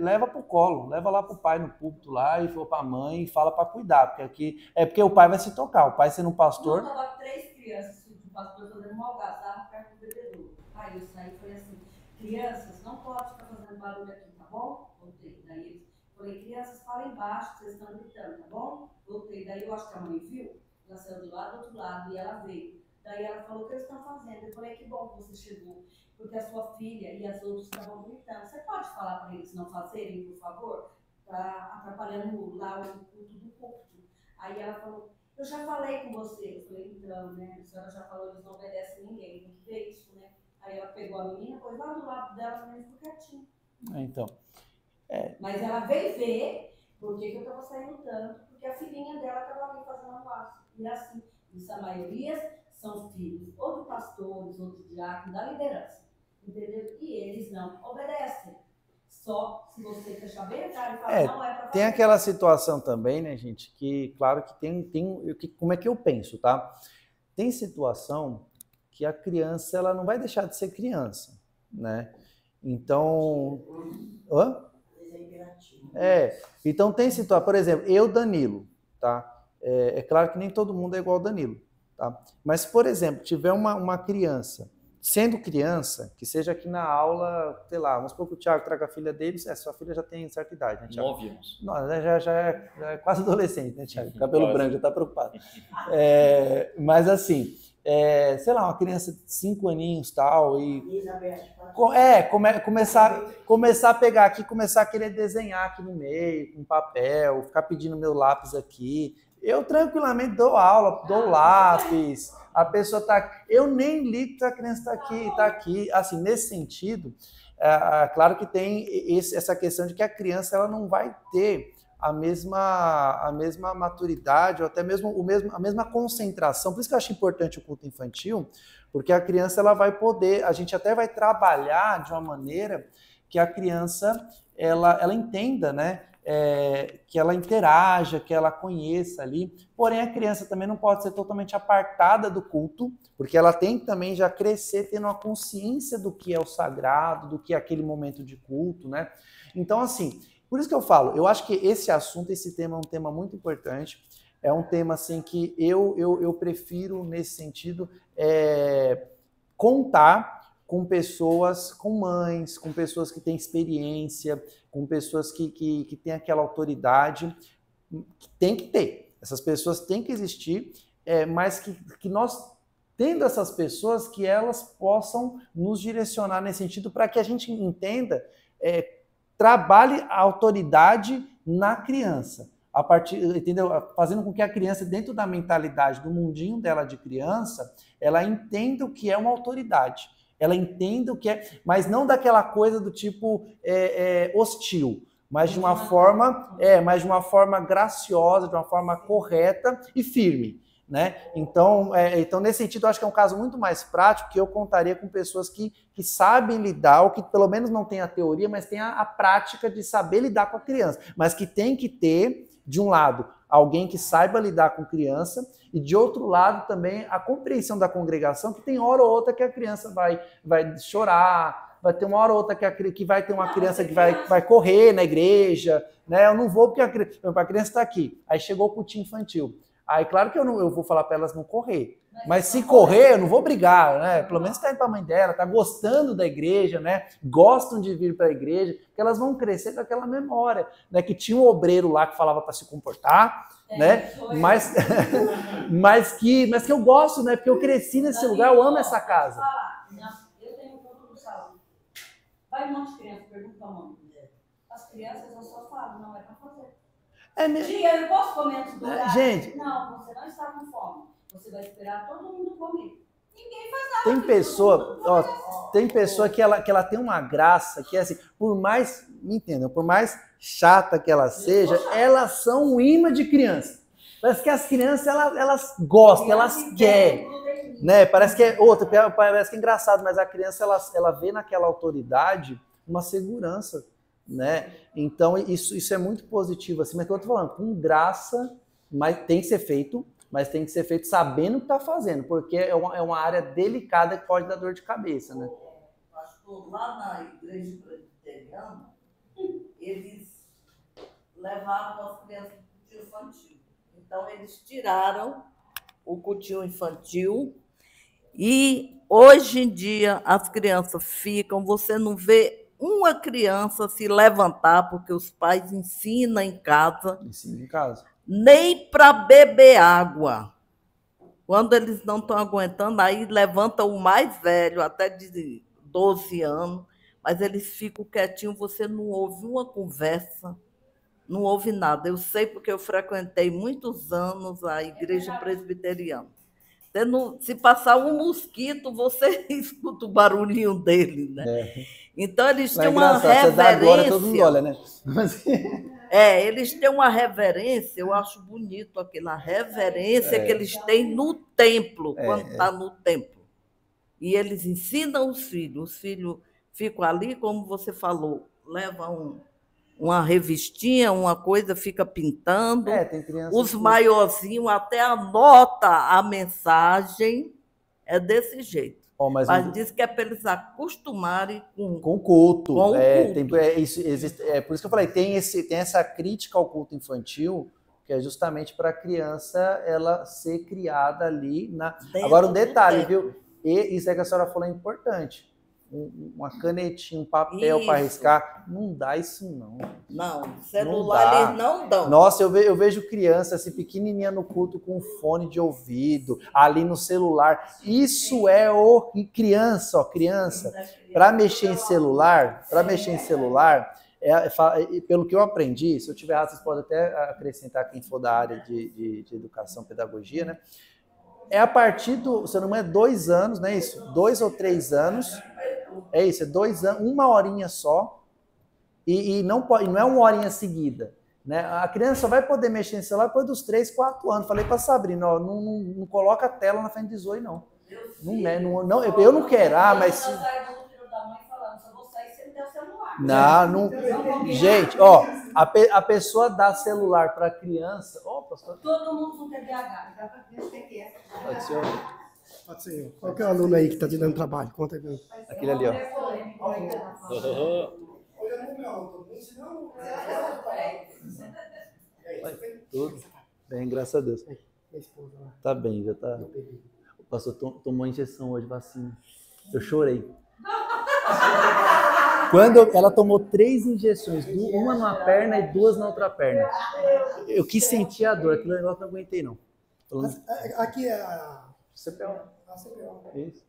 Leva para o colo, leva lá para o pai no púlpito lá e para a mãe e fala para cuidar, porque aqui porque o pai vai se tocar, o pai sendo um pastor. Eu estava 3 crianças de pastor fazendo uma algazarra perto do bebedouro. Aí eu saí e falei assim: crianças, não pode ficar fazendo barulho aqui, tá bom? Voltei. Daí eu falei: crianças, fala embaixo, vocês estão gritando, tá bom? Voltei. Daí eu acho que a mãe viu, ela saiu do outro lado e ela veio. Daí ela falou: o que eles estão fazendo? Eu falei: que bom que você chegou, porque a sua filha e as outras estavam gritando. Você pode falar para eles não fazerem, por favor? Está atrapalhando lá o culto do púlpito. Aí ela falou: eu já falei com você. Eu falei: então, né? A senhora já falou, eles não obedecem ninguém. Tem que ver isso, né? Aí ela pegou a menina, pôs lá do lado dela, a menina ficou quietinha. Então. Mas ela veio ver por que eu estava saindo tanto, porque a filhinha dela estava ali fazendo almoço. E assim, isso a maioria são filhos ou de pastores, ou de diáconos, da liderança. Entendeu? E eles não obedecem. Só se você fechar bem a cara e falar, não é para fazer. Tem aquela situação também, né, gente, que claro que como é que eu penso, tá? Tem situação que a criança, ela não vai deixar de ser criança, né? Então... Então tem situação, por exemplo, eu, Danilo, tá? É claro que nem todo mundo é igual ao Danilo, tá? Mas, por exemplo, tiver uma criança, sendo criança, que seja aqui na aula, sei lá, vamos supor que o Thiago traga a filha dele, sua filha já tem certa idade, né, Thiago? 9 anos. Não, já é quase adolescente, né, Thiago? Cabelo branco, já tá preocupado. Mas assim, sei lá, uma criança de 5 aninhos tal, e começar a pegar aqui, começar a querer desenhar aqui no meio, com papel, ficar pedindo meu lápis aqui. Eu tranquilamente dou aula, dou lápis, a pessoa tá... Eu nem ligo que a criança tá aqui. Assim, nesse sentido, claro que tem essa questão de que a criança ela não vai ter a mesma maturidade, ou até mesmo a mesma concentração. Por isso que eu acho importante o culto infantil, porque a criança ela vai poder, a gente até vai trabalhar de uma maneira que a criança ela entenda, né? Que ela interaja, que ela conheça ali. Porém, a criança também não pode ser totalmente apartada do culto, porque ela tem que também já crescer tendo uma consciência do que é o sagrado, do que é aquele momento de culto, né? Então, assim, por isso que eu falo, eu acho que esse tema é um tema muito importante, é um tema assim que eu prefiro, nesse sentido, contar com pessoas, com mães, com pessoas que têm experiência, com pessoas que têm aquela autoridade, que tem que ter. Essas pessoas têm que existir, mas que nós, tendo essas pessoas, que elas possam nos direcionar nesse sentido para que a gente entenda, trabalhe a autoridade na criança. A partir, entendeu? Fazendo com que a criança, dentro da mentalidade, do mundinho dela de criança, ela entenda o que é uma autoridade. Ela entenda o que é, mas não daquela coisa do tipo hostil, mas de uma forma graciosa, de uma forma correta e firme. né? Então, nesse sentido, eu acho que é um caso muito mais prático, que eu contaria com pessoas que sabem lidar, ou que pelo menos não tem a teoria, mas tem a prática de saber lidar com a criança, mas que tem que ter, de um lado, alguém que saiba lidar com criança, e de outro lado também a compreensão da congregação, que tem hora ou outra que a criança vai chorar, vai ter uma hora ou outra que vai ter uma criança que vai correr na igreja, né? Eu não vou porque a criança está aqui. Aí chegou o cultinho infantil. Aí, claro que eu vou falar para elas não correr. Mas se correr, eu não vou brigar, né? Pelo menos está indo para a mãe dela, está gostando da igreja, né? Gostam de vir para a igreja, porque elas vão crescer com aquela memória, né? Que tinha um obreiro lá que falava para se comportar, né? Mas que eu gosto, né? Porque eu cresci nesse lugar, eu amo essa casa. Eu tenho um ponto do salão. Vai um monte de criança, pergunta a mãe. As crianças eu só falo, não é para fazer. Tia, eu posso comer antes do lugar? Gente, não, você não está com fome. Você vai esperar todo mundo comer. Ninguém faz nada. Tem pessoa que ela tem uma graça que é assim, por mais chata que ela seja, elas são um imã de criança. Parece que as crianças, elas gostam, elas querem. Né? Parece que parece que é engraçado, mas a criança, ela vê naquela autoridade uma segurança. Né? Então, isso é muito positivo, assim, mas que eu tô falando, com graça, mas tem que ser feito, mas tem que ser feito sabendo o que está fazendo, porque é uma área delicada que pode dar dor de cabeça, né? Pastor, lá na igreja presbiteriana, eles levavam as crianças para o cultinho infantil. Então, eles tiraram o cultinho infantil e, hoje em dia, as crianças ficam, você não vê uma criança se levantar, porque os pais ensinam em casa. Ensina em casa. Nem para beber água. Quando eles não estão aguentando, aí levanta o mais velho, até de 12 anos, mas eles ficam quietinhos, você não ouve uma conversa, não ouve nada. Eu sei porque eu frequentei muitos anos a igreja presbiteriana. Se passar um mosquito, você escuta o barulhinho dele, né? Então, eles têm uma reverência. Você dá agora, todo mundo olha, né? Eles têm uma reverência, eu acho bonito aquela reverência que eles têm no templo, quando está no templo. E eles ensinam os filhos ficam ali, como você falou, levam uma revistinha, uma coisa, fica pintando. Tem crianças os maiorzinhos até anota a mensagem, é desse jeito. Mas diz que é para eles acostumarem com o culto. Por isso que eu falei, tem essa crítica ao culto infantil, que é justamente para a criança ela ser criada ali. Agora, um detalhe, viu? E isso é que a senhora falou é importante. Uma canetinha, um papel para riscar, não dá isso não. Não, celular eles não dão. Nossa, eu vejo criança assim, pequenininha no culto com fone de ouvido, ali no celular. Isso é criança, para mexer em celular, pelo que eu aprendi, se eu tiver errado, vocês podem até acrescentar quem for da área de educação, pedagogia, né? É a partir se não é 2 anos, não é isso? 2 ou 3 anos. É isso, é 2 anos, 1 horinha só, e não é 1 horinha seguida. Né? A criança só vai poder mexer no celular depois dos 3, 4 anos. Falei para a Sabrina, não coloca a tela na frente de Zoe, não. Eu não quero, mas... Não. Gente, a pessoa dá celular para a criança... pastor. Todo mundo com TDAH, dá para a criança ter que é. Pode ser. Pode ser. Qual que é o aluno aí que está te dando trabalho? Conta aí. Aquele ali, ó. Tudo bem, graças a Deus. Tá bem, já tá. O pastor tomou injeção hoje, vacina. Eu chorei. Quando ela tomou 3 injeções, uma numa perna e 2 na outra perna. Eu quis sentir a dor, aquilo negócio não aguentei, não. Aqui é a... CPO. Isso.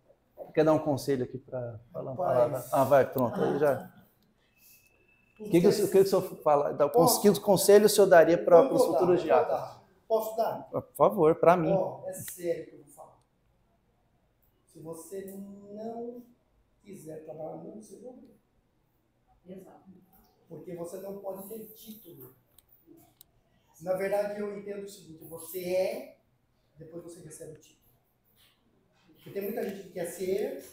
Quer dar um conselho aqui para falar uma palavra? Vai, pronto. Aí já. O que o senhor fala? Que conselho o senhor daria para os futuros diáconos? Posso dar? Por favor, para mim. É sério que eu vou falar. Se você não quiser trabalhar no mundo, você não vai. Exato. Porque você não pode ter título. Na verdade, eu entendo o seguinte: você é depois você recebe o título. Porque tem muita gente que quer ser,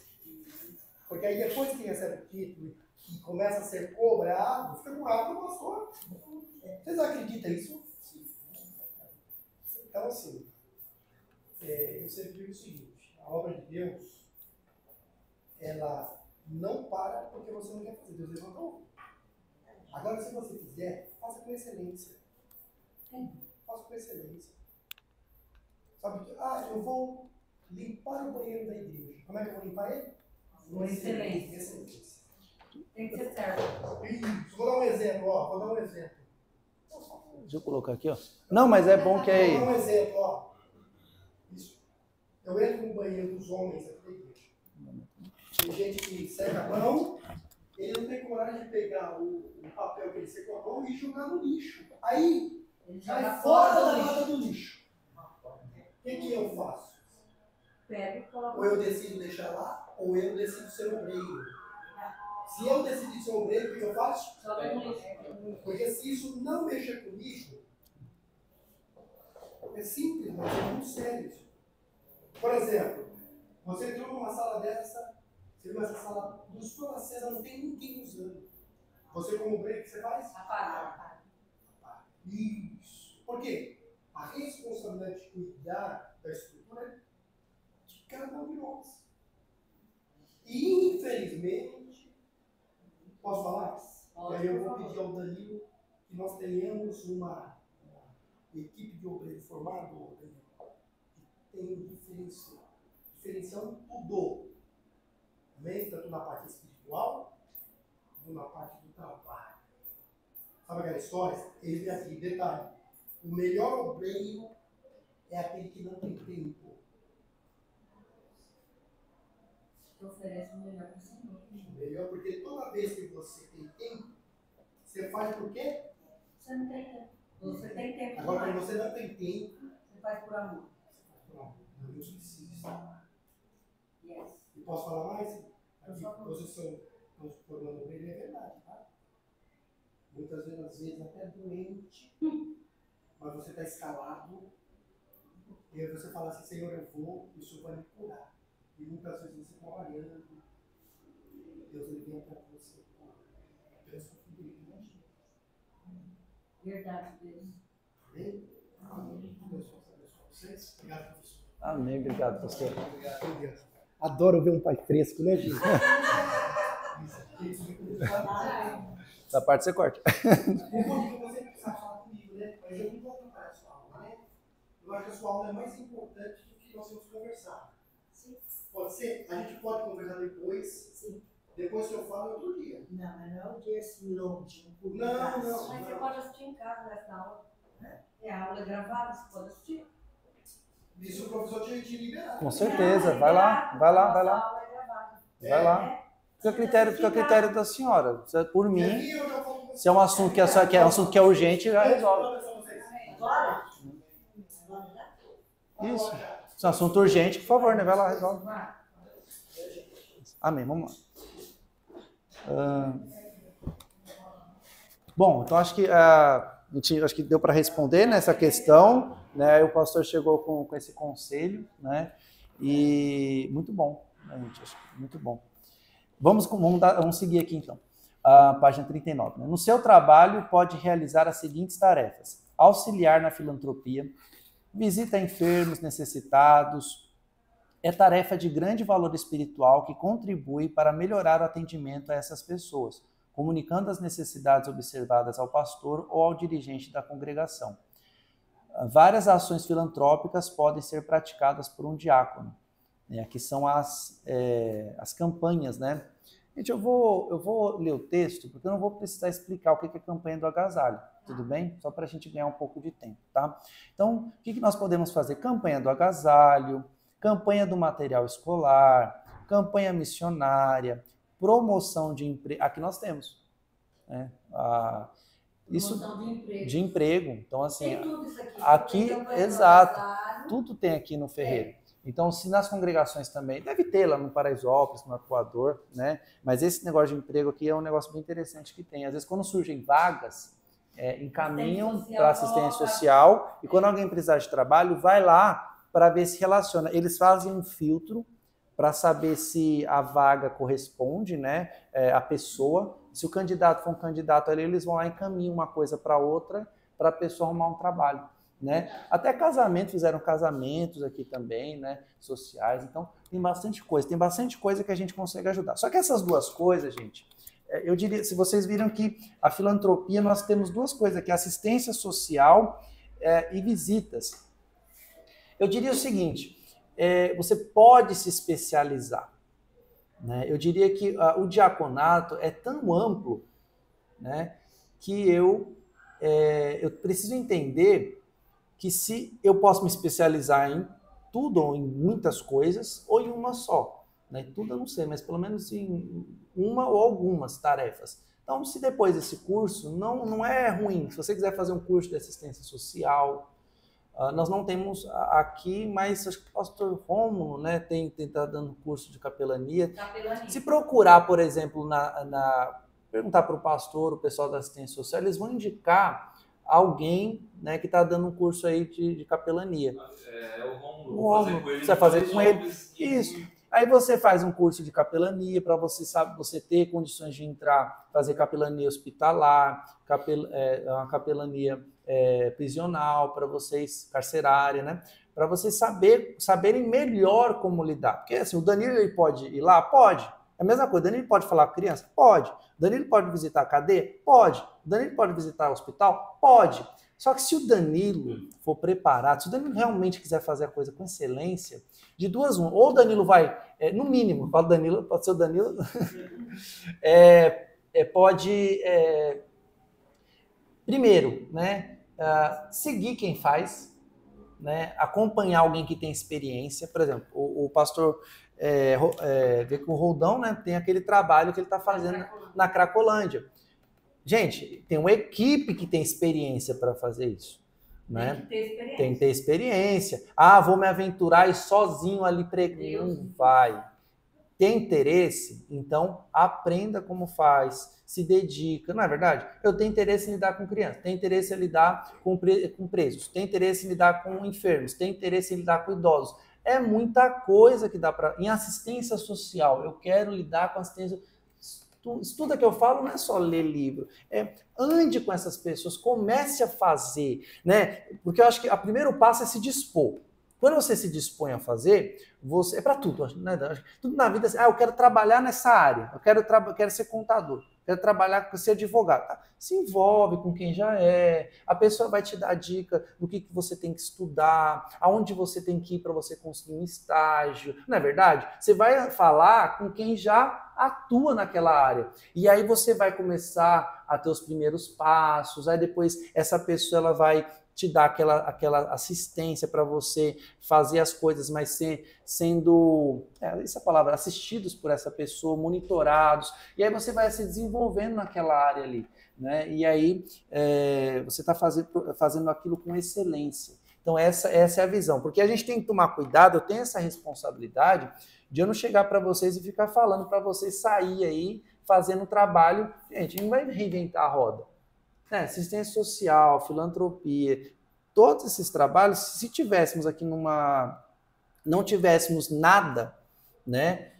porque aí depois que recebe o título e começa a ser cobrado, fica cobrado do pastor. Vocês acreditam nisso? Então, assim, eu sempre digo o seguinte, a obra de Deus, ela não para porque você não quer fazer. Deus levantou. Agora, se você fizer, faça com excelência. Faça com excelência. Sabe que, eu vou limpar o banheiro da igreja. Como é que eu vou limpar ele? Com excelência. Tem que ser certo. Isso. Vou dar um exemplo, ó. Deixa eu colocar aqui, ó. Não, mas é bom que aí. Vou dar um exemplo, ó. Isso. Eu entro no banheiro dos homens aqui da igreja. Tem gente que seca a mão, ele não tem coragem de pegar o papel que ele secou a mão e jogar no lixo. Aí, Ele cai joga fora fora da do lata lixo. do lixo. O que eu faço? Pega e coloca. Ou eu decido deixar lá, ou eu decido ser obreiro. Se eu decidir ser obreiro, o que eu faço? Joga no lixo. Porque se isso não mexer com lixo, é simples, mas é muito sério isso. Por exemplo, você entrou numa sala dessa, você viu essa sala, luz toda acesa, não tem ninguém usando. Você como obreiro, o que você faz? Apaga. Isso. Por quê? A responsabilidade de cuidar da estrutura é de cada um de nós. E, infelizmente, posso falar? Pode, E aí eu por vou favor. pedir ao Danilo que nós tenhamos uma equipe de obreiro formado, Danilo, que tem um diferencial. Diferencial em tudo. Amém? Tanto na parte espiritual, como na parte do trabalho. Sabe aquela história? Ele vem aqui, detalhe. O melhor obreiro é aquele que não tem tempo. Que oferece o melhor para o Senhor. Melhor porque toda vez que você tem tempo, você faz por quê? Você não tem tempo. Você tem tempo. Agora, quando demais. você não tem tempo, Você faz por amor. não, Deus precisa estar. Yes. E posso falar mais? Por Aqui, favor. vocês estão se formando obreiro, é verdade, tá? Muitas vezes, às vezes, até doente, mas você está escalado, e aí você fala assim, Senhor, eu vou, e o Senhor vai me curar. E muitas vezes você trabalhando, Deus ele vem até você. Deus sua fidelidade. Verdade, Deus. Amém? Amém. Deus abençoe vocês. Obrigado, professor. Amém, obrigado, pastor. Obrigado, Deus. Adoro ver um pai fresco, né, gente? Essa parte você corta. Eu vou dizer que você precisa falar comigo, né? Mas eu não vou atrapalhar a sua aula, né? Eu acho que a sua aula é mais importante do que nós vamos conversar. Sim. Pode ser? A gente pode conversar depois. Sim. Depois que eu falo, é outro dia. Não, mas não é um dia assim longo, um Não. Mas você pode assistir em casa nessa aula. É a aula gravada, você pode assistir. Isso o professor tinha te liberado. Com certeza, vai lá. Nossa aula é gravada. Vai lá. Fica a critério da senhora. Por mim, E eu já falo com se é um assunto que é, um assunto que é urgente, já resolve. Agora? Isso. Se é um assunto urgente, por favor, né? Vai lá, resolve. Amém, vamos lá. Bom, então acho que acho que deu para responder nessa questão, né? O pastor chegou com esse conselho, né? E muito bom, né, gente? Acho que muito bom. Vamos seguir aqui então. Página 39. Né? No seu trabalho, pode realizar as seguintes tarefas: auxiliar na filantropia, visita enfermos, necessitados. É tarefa de grande valor espiritual que contribui para melhorar o atendimento a essas pessoas, comunicando as necessidades observadas ao pastor ou ao dirigente da congregação. Várias ações filantrópicas podem ser praticadas por um diácono. Aqui são as campanhas, né? Gente, eu vou ler o texto, porque eu não vou precisar explicar o que é a campanha do agasalho, tudo bem? Só para a gente ganhar um pouco de tempo, tá? Então, o que nós podemos fazer? Campanha do agasalho, campanha do material escolar, campanha missionária, promoção de emprego. Aqui nós temos, né? Isso de emprego. Então, assim, tem tudo isso aqui exato, tudo tem aqui no Ferreiro. Então, se nas congregações também, deve ter lá no Paraisópolis, no Arpoador, né? Mas esse negócio de emprego aqui é um negócio bem interessante que tem. Às vezes, quando surgem vagas, encaminham para assistência social, e quando alguém precisar de trabalho, vai lá para ver se relaciona. Eles fazem um filtro para saber se a vaga corresponde, né, à pessoa. Se o candidato for um candidato ali, eles vão lá e encaminham uma coisa para outra, para a pessoa arrumar um trabalho, né? Até casamento, fizeram casamentos aqui também, né, sociais. Então, tem bastante coisa que a gente consegue ajudar. Só que essas duas coisas, gente, eu diria, se vocês viram que a filantropia, nós temos duas coisas aqui, assistência social e visitas. Eu diria o seguinte, você pode se especializar, né? Eu diria que o diaconato é tão amplo, né, que eu preciso entender que se eu posso me especializar em tudo ou em muitas coisas ou em uma só, né? Tudo eu não sei, mas pelo menos em uma ou algumas tarefas. Então, se depois desse curso, não é ruim. Se você quiser fazer um curso de assistência social, nós não temos aqui, mas acho que o pastor Rômulo, né, tá dando curso de capelania. Se procurar, por exemplo, perguntar para o pastor, o pessoal da assistência social, eles vão indicar alguém, né, que está dando um curso aí de capelania. O Rômulo. Você vai fazer com ele. Isso. Aí você faz um curso de capelania para você ter condições de entrar, fazer capelania hospitalar, uma capelania prisional para vocês, carcerária, né? Para vocês saberem melhor como lidar. Porque assim, o Danilo ele pode ir lá? Pode. É a mesma coisa, o Danilo pode falar com a criança? Pode. O Danilo pode visitar a cadeia? Pode. O Danilo pode visitar o hospital? Pode. Só que se o Danilo for preparado, se o Danilo realmente quiser fazer a coisa com excelência, de duas uma, ou o Danilo vai, no mínimo, pode ser o Danilo, pode, primeiro, né, seguir quem faz, né, acompanhar alguém que tem experiência. Por exemplo, o pastor vê que o Roldão, né, tem aquele trabalho que ele está fazendo na Cracolândia. Gente, tem uma equipe que tem experiência para fazer isso, né? Tem que ter experiência. Vou me aventurar e sozinho ali pregando. Não vai. Tem interesse? Então, aprenda como faz, se dedica. Não é verdade? Eu tenho interesse em lidar com crianças, tenho interesse em lidar com presos, tenho interesse em lidar com enfermos, tenho interesse em lidar com idosos. É muita coisa que dá para... Em assistência social, eu quero lidar com assistência... Estuda que eu falo, não é só ler livro, ande com essas pessoas, comece a fazer, né? Porque eu acho que o primeiro passo é se dispor. Quando você se dispõe a fazer, é para tudo, né? Tudo na vida, eu quero trabalhar nessa área, eu quero ser contador, quero trabalhar, ser advogado. Tá? Se envolve com quem já é, a pessoa vai te dar dica do que você tem que estudar, aonde você tem que ir para você conseguir um estágio, não é verdade? Você vai falar com quem já atua naquela área. E aí você vai começar a ter os primeiros passos, aí depois essa pessoa ela vai te dar aquela assistência para você fazer as coisas, mas sendo, essa palavra, assistidos por essa pessoa, monitorados, e aí você vai se desenvolvendo naquela área ali, né? E aí você está fazendo aquilo com excelência. Então essa é a visão, porque a gente tem que tomar cuidado, eu tenho essa responsabilidade de eu não chegar para vocês e ficar falando para vocês sair aí fazendo trabalho. Gente, não vai reinventar a roda. Assistência social, filantropia, todos esses trabalhos, se tivéssemos aqui não tivéssemos nada, né?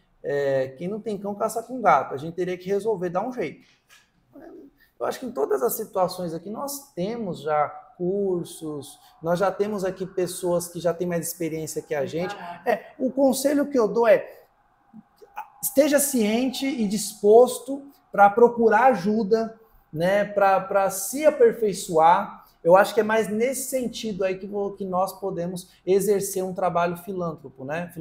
Quem não tem cão caça com gato, a gente teria que resolver, dar um jeito. Eu acho que em todas as situações aqui nós temos já cursos, nós já temos aqui pessoas que já têm mais experiência que a gente. O conselho que eu dou esteja ciente e disposto para procurar ajuda, né, para se aperfeiçoar. Eu acho que é mais nesse sentido aí que nós podemos exercer um trabalho filântropo, né?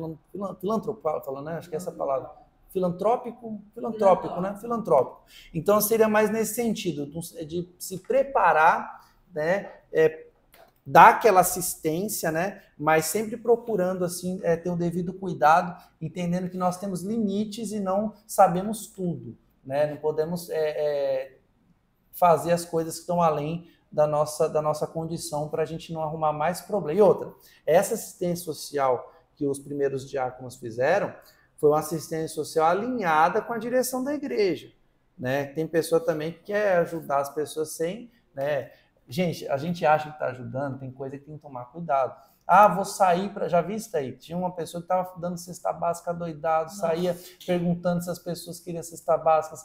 Filântropo, fala, né? Acho que é essa palavra. Filantrópico, né? Filantrópico. Então seria mais nesse sentido, de se preparar, né? Dar aquela assistência, né? Mas sempre procurando assim ter o devido cuidado, entendendo que nós temos limites e não sabemos tudo, né? Não podemos fazer as coisas que estão além da nossa condição para a gente não arrumar mais problema. E outra, essa assistência social que os primeiros diáconos fizeram foi uma assistência social alinhada com a direção da igreja, né? Tem pessoa também que quer ajudar as pessoas sem, né? Gente, a gente acha que está ajudando, tem coisa que tem que tomar cuidado. Vou sair para... Já vi isso aí? Tinha uma pessoa que estava dando cesta básica doidado, saía perguntando se as pessoas queriam cesta básica.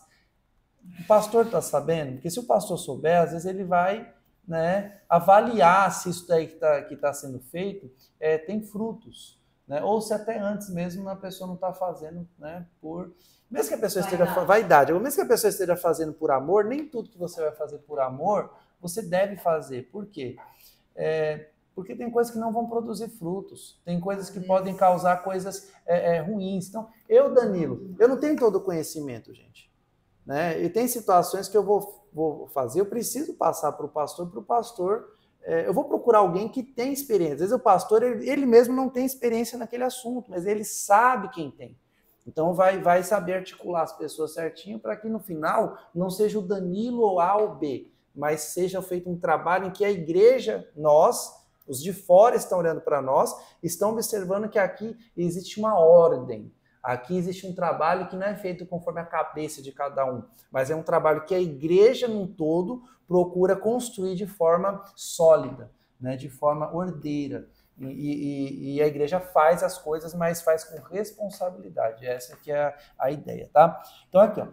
O pastor está sabendo? Porque se o pastor souber, às vezes ele vai, né, avaliar se isso daí que tá sendo feito tem frutos. Né? Ou se até antes mesmo a pessoa não está fazendo, né, por... Mesmo que a pessoa esteja... Vaidade. Mesmo que a pessoa esteja fazendo por amor, nem tudo que você vai fazer por amor, você deve fazer. Por quê? Porque tem coisas que não vão produzir frutos. Tem coisas que podem causar coisas ruins. Então, Danilo, eu não tenho todo o conhecimento, gente. Né? E tem situações que eu vou fazer, eu preciso passar para o pastor, eu vou procurar alguém que tem experiência. Às vezes o pastor, ele mesmo não tem experiência naquele assunto, mas ele sabe quem tem. Então vai saber articular as pessoas certinho para que no final não seja o Danilo ou A ou B, mas seja feito um trabalho em que a igreja, nós, os de fora estão olhando para nós, estão observando que aqui existe uma ordem. Aqui existe um trabalho que não é feito conforme a cabeça de cada um, mas é um trabalho que a igreja num todo procura construir de forma sólida, né, de forma ordeira. E a igreja faz as coisas, mas faz com responsabilidade. Essa que é a ideia, tá? Então aqui, ó.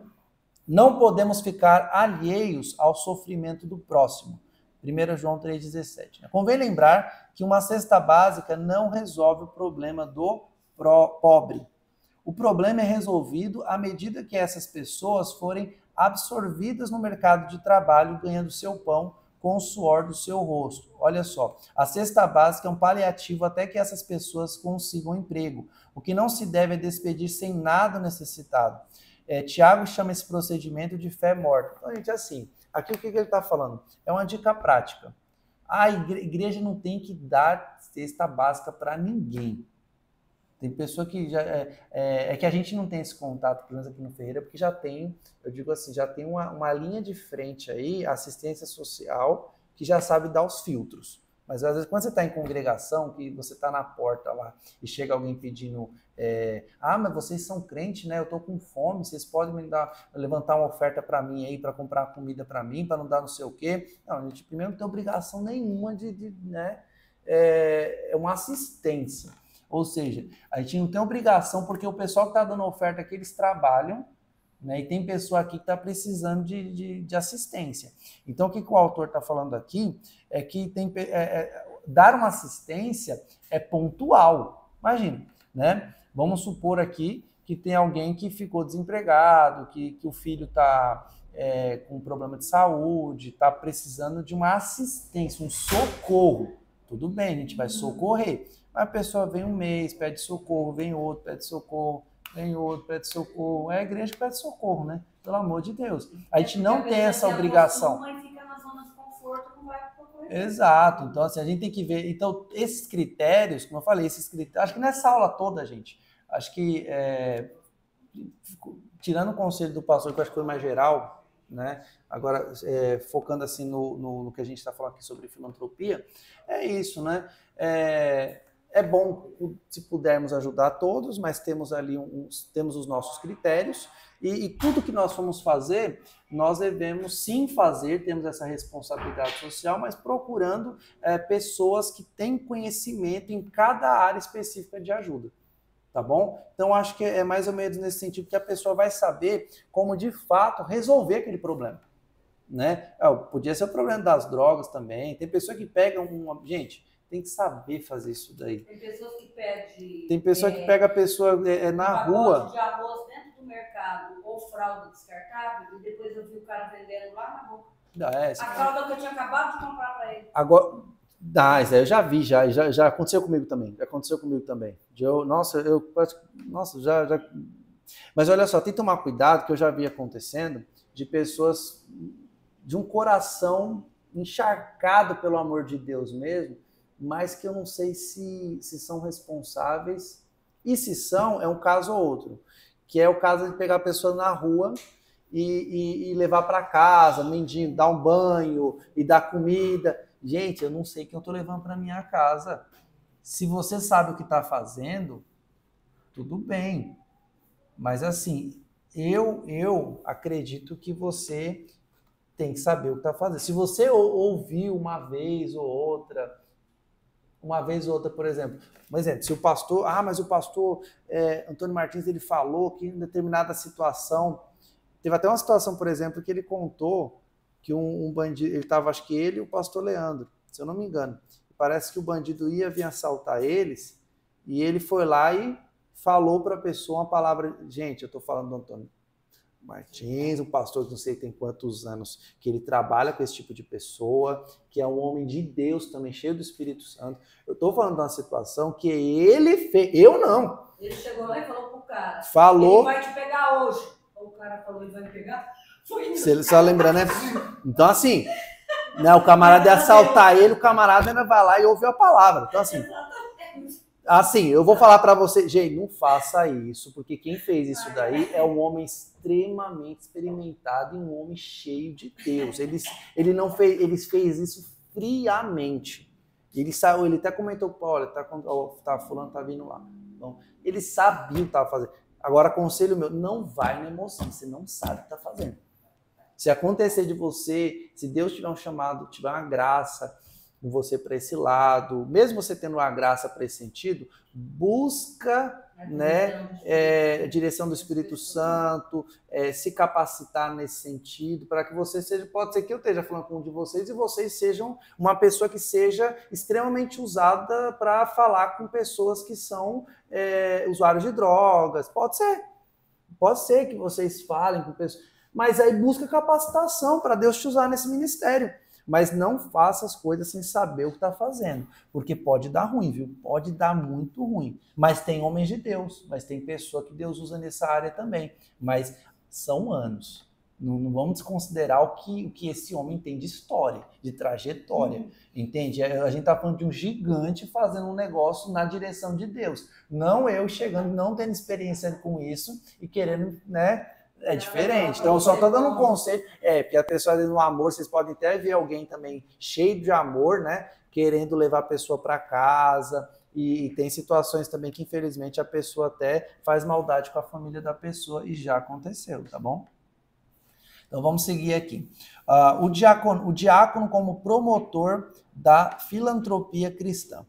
Não podemos ficar alheios ao sofrimento do próximo. 1 João 3,17. Convém lembrar que uma cesta básica não resolve o problema do pobre. O problema é resolvido à medida que essas pessoas forem absorvidas no mercado de trabalho, ganhando seu pão com o suor do seu rosto. Olha só, a cesta básica é um paliativo até que essas pessoas consigam emprego. O que não se deve é despedir sem nada necessitado. Tiago chama esse procedimento de fé morta. Então, gente, assim, aqui o que ele está falando? É uma dica prática. A igreja não tem que dar cesta básica para ninguém. Tem pessoa que já... É que a gente não tem esse contato, pelo menos aqui no Ferreira, porque já tem, eu digo assim, já tem uma linha de frente aí, assistência social, que já sabe dar os filtros. Mas às vezes quando você está em congregação, que você está na porta lá e chega alguém pedindo, mas vocês são crentes, né? Eu estou com fome, vocês podem levantar uma oferta para mim aí, para comprar comida para mim, para não dar não sei o quê. Não, a gente primeiro não tem obrigação nenhuma né? É uma assistência. Ou seja, a gente não tem obrigação, porque o pessoal que está dando oferta aqui, eles trabalham, né? E tem pessoa aqui que está precisando de assistência. Então, o que o autor está falando aqui é que dar uma assistência é pontual. Imagina, né? Vamos supor aqui que tem alguém que ficou desempregado, que o filho está com problema de saúde, está precisando de uma assistência, um socorro. Tudo bem, a gente vai socorrer. Mas a pessoa vem um mês, pede socorro, vem outro, pede socorro, vem outro, pede socorro. É a igreja que pede socorro, né? Pelo amor de Deus. A gente não tem essa obrigação. Fica na zona de conforto, não vai procurar. Exato. Então, assim, a gente tem que ver. Então, esses critérios, como eu falei, acho que nessa aula toda, gente, acho que, tirando o conselho do pastor, que eu acho que foi mais geral, né? Agora, focando assim no que a gente está falando aqui sobre filantropia, é isso, né? É bom se pudermos ajudar todos, mas temos ali temos os nossos critérios e tudo que nós formos fazer, nós devemos sim fazer, temos essa responsabilidade social, mas procurando pessoas que têm conhecimento em cada área específica de ajuda, tá bom? Então acho que é mais ou menos nesse sentido que a pessoa vai saber como de fato resolver aquele problema, né? Podia ser o problema das drogas também, tem pessoa que pega gente, tem que saber fazer isso daí. Tem pessoas que pedem... Tem pessoa que pega a pessoa na rua... de arroz dentro do mercado ou fralda descartável e depois eu vi o cara vendendo lá na boca. A fralda que eu tinha acabado de comprar para ele. Agora... isso aí eu já vi, já aconteceu comigo também. Mas olha só, tem que tomar cuidado, que eu já vi acontecendo, de pessoas de um coração encharcado pelo amor de Deus mesmo, mas que eu não sei se são responsáveis, e se são, é um caso ou outro, que é o caso de pegar a pessoa na rua e levar para casa, mendigo, dar um banho e dar comida. Gente, eu não sei quem eu estou levando para minha casa. Se você sabe o que está fazendo, tudo bem, mas assim, eu acredito que você tem que saber o que está fazendo. Se você ouvir uma vez ou outra, por exemplo, se o pastor, mas o pastor Antônio Martins, ele falou que em determinada situação, teve até uma situação, por exemplo, que ele contou que um bandido, ele estava, acho que ele e o pastor Leandro, se eu não me engano, parece que o bandido ia vir assaltar eles, e ele foi lá e falou para a pessoa uma palavra, gente, eu estou falando do Antônio Martins, um pastor que não sei tem quantos anos, que ele trabalha com esse tipo de pessoa, que é um homem de Deus também, cheio do Espírito Santo. Eu estou falando de uma situação que ele fez, eu não. Ele chegou lá e falou pro cara, falou, ele vai te pegar hoje. O cara falou, ele vai me pegar? Foi isso. Só lembrando, né? Então, assim, né, o camarada ia assaltar ele, o camarada ainda vai lá e ouve a palavra. Então, assim, eu vou falar para você, gente, não faça isso, porque quem fez isso daí é um homem extremamente experimentado e um homem cheio de Deus. Ele não fez, ele fez isso friamente. Ele saiu, ele até comentou, olha, fulano tá vindo lá. Então, ele sabia o que estava fazendo. Agora, conselho meu, não vai na emoção, você não sabe o que está fazendo. Se acontecer de você, se Deus tiver um chamado, tiver uma graça em você para esse lado, mesmo você tendo uma graça para esse sentido, busca a direção do Espírito Santo, se capacitar nesse sentido, para que você seja, pode ser que eu esteja falando com um de vocês e vocês sejam uma pessoa que seja extremamente usada para falar com pessoas que são usuários de drogas, pode ser que vocês falem com pessoas, mas aí busca capacitação para Deus te usar nesse ministério. Mas não faça as coisas sem saber o que está fazendo, porque pode dar ruim, viu? Pode dar muito ruim. Mas tem homens de Deus, mas tem pessoa que Deus usa nessa área também. Mas são anos. Não vamos desconsiderar o que esse homem tem de história, de trajetória. Entende? A gente está falando de um gigante fazendo um negócio na direção de Deus. Não eu chegando, não tendo experiência com isso e querendo, né? É diferente. Então, eu só estou dando um conselho. Porque a pessoa no amor, vocês podem até ver alguém também cheio de amor, né? Querendo levar a pessoa para casa. E tem situações também que, infelizmente, a pessoa até faz maldade com a família da pessoa. E já aconteceu, tá bom? Então, vamos seguir aqui. O diácono como promotor da filantropia cristã.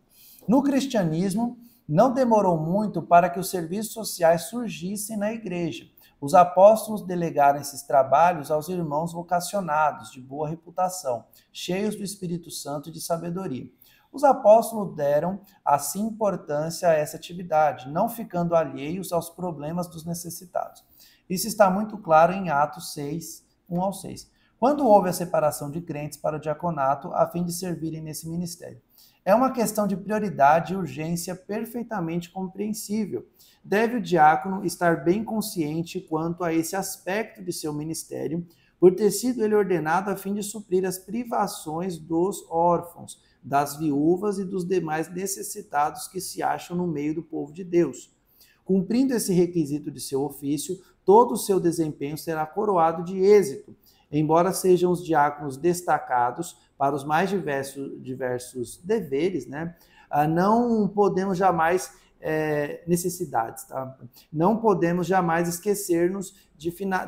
No cristianismo, não demorou muito para que os serviços sociais surgissem na igreja. Os apóstolos delegaram esses trabalhos aos irmãos vocacionados, de boa reputação, cheios do Espírito Santo e de sabedoria. Os apóstolos deram, assim, importância a essa atividade, não ficando alheios aos problemas dos necessitados. Isso está muito claro em Atos 6, 1 ao 6. Quando houve a separação de crentes para o diaconato, a fim de servirem nesse ministério. É uma questão de prioridade e urgência perfeitamente compreensível. Deve o diácono estar bem consciente quanto a esse aspecto de seu ministério, por ter sido ele ordenado a fim de suprir as privações dos órfãos, das viúvas e dos demais necessitados que se acham no meio do povo de Deus. Cumprindo esse requisito de seu ofício, todo o seu desempenho será coroado de êxito. Embora sejam os diáconos destacados para os mais diversos deveres, né? Não podemos jamais necessidades, tá? Não podemos jamais esquecer-nos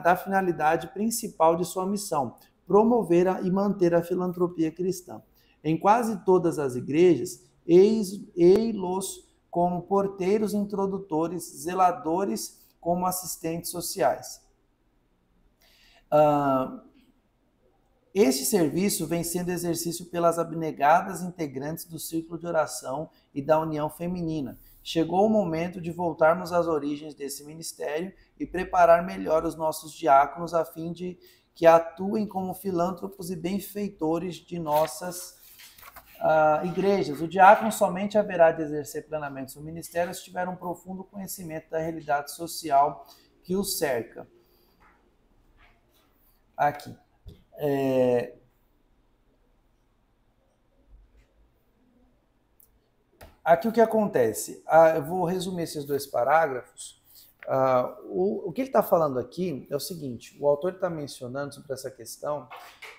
da finalidade principal de sua missão, promover e manter a filantropia cristã. Em quase todas as igrejas, ei-los como porteiros introdutores, zeladores como assistentes sociais. Este serviço vem sendo exercido pelas abnegadas integrantes do círculo de oração e da união feminina. Chegou o momento de voltarmos às origens desse ministério e preparar melhor os nossos diáconos a fim de que atuem como filântropos e benfeitores de nossas igrejas. O diácono somente haverá de exercer plenamente seu ministério se tiver um profundo conhecimento da realidade social que o cerca. Aqui. Aqui o que acontece? Eu vou resumir esses dois parágrafos. O que ele está falando aqui é o seguinte: o autor está mencionando sobre essa questão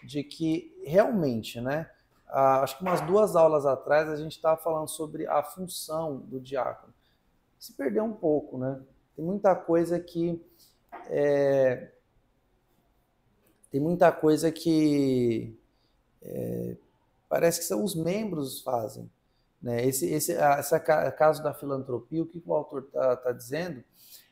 de que realmente, né? Acho que umas 2 aulas atrás a gente estava falando sobre a função do diácono. Se perdeu um pouco, né? Tem muita coisa que tem muita coisa que parece que são os membros fazem. Né? Esse caso da filantropia, o que o autor está dizendo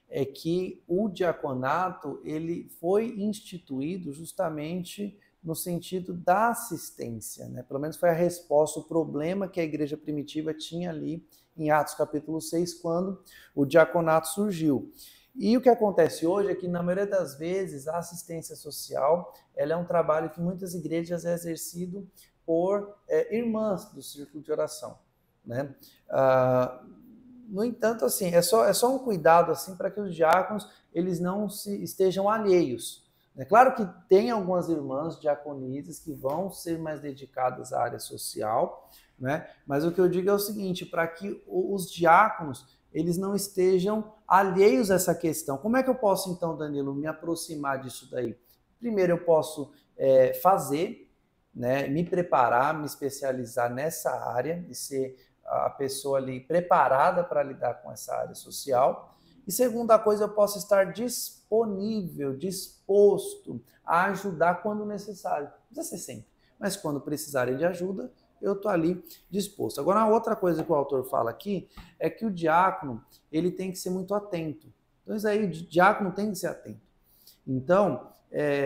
é que o diaconato ele foi instituído justamente no sentido da assistência, né? Pelo menos foi a resposta, o problema que a igreja primitiva tinha ali em Atos capítulo 6, quando o diaconato surgiu. E o que acontece hoje é que, na maioria das vezes, a assistência social ela é um trabalho que muitas igrejas é exercido por irmãs do círculo de oração. Né? No entanto, assim, é só um cuidado assim, para que os diáconos eles não estejam alheios. É claro que tem algumas irmãs diaconisas que vão ser mais dedicadas à área social, né? Mas o que eu digo é o seguinte, para que os diáconos eles não estejam alheios a essa questão. Como é que eu posso, então, Danilo, me aproximar disso daí? Primeiro, eu posso fazer, né, me preparar, me especializar nessa área, e ser a pessoa ali preparada para lidar com essa área social. E segunda coisa, eu posso estar disponível, disposto a ajudar quando necessário. Não precisa ser sempre, mas quando precisarem de ajuda, eu estou ali disposto. Agora, a outra coisa que o autor fala aqui é que o diácono ele tem que ser muito atento. Então, isso aí, o diácono tem que ser atento. Então,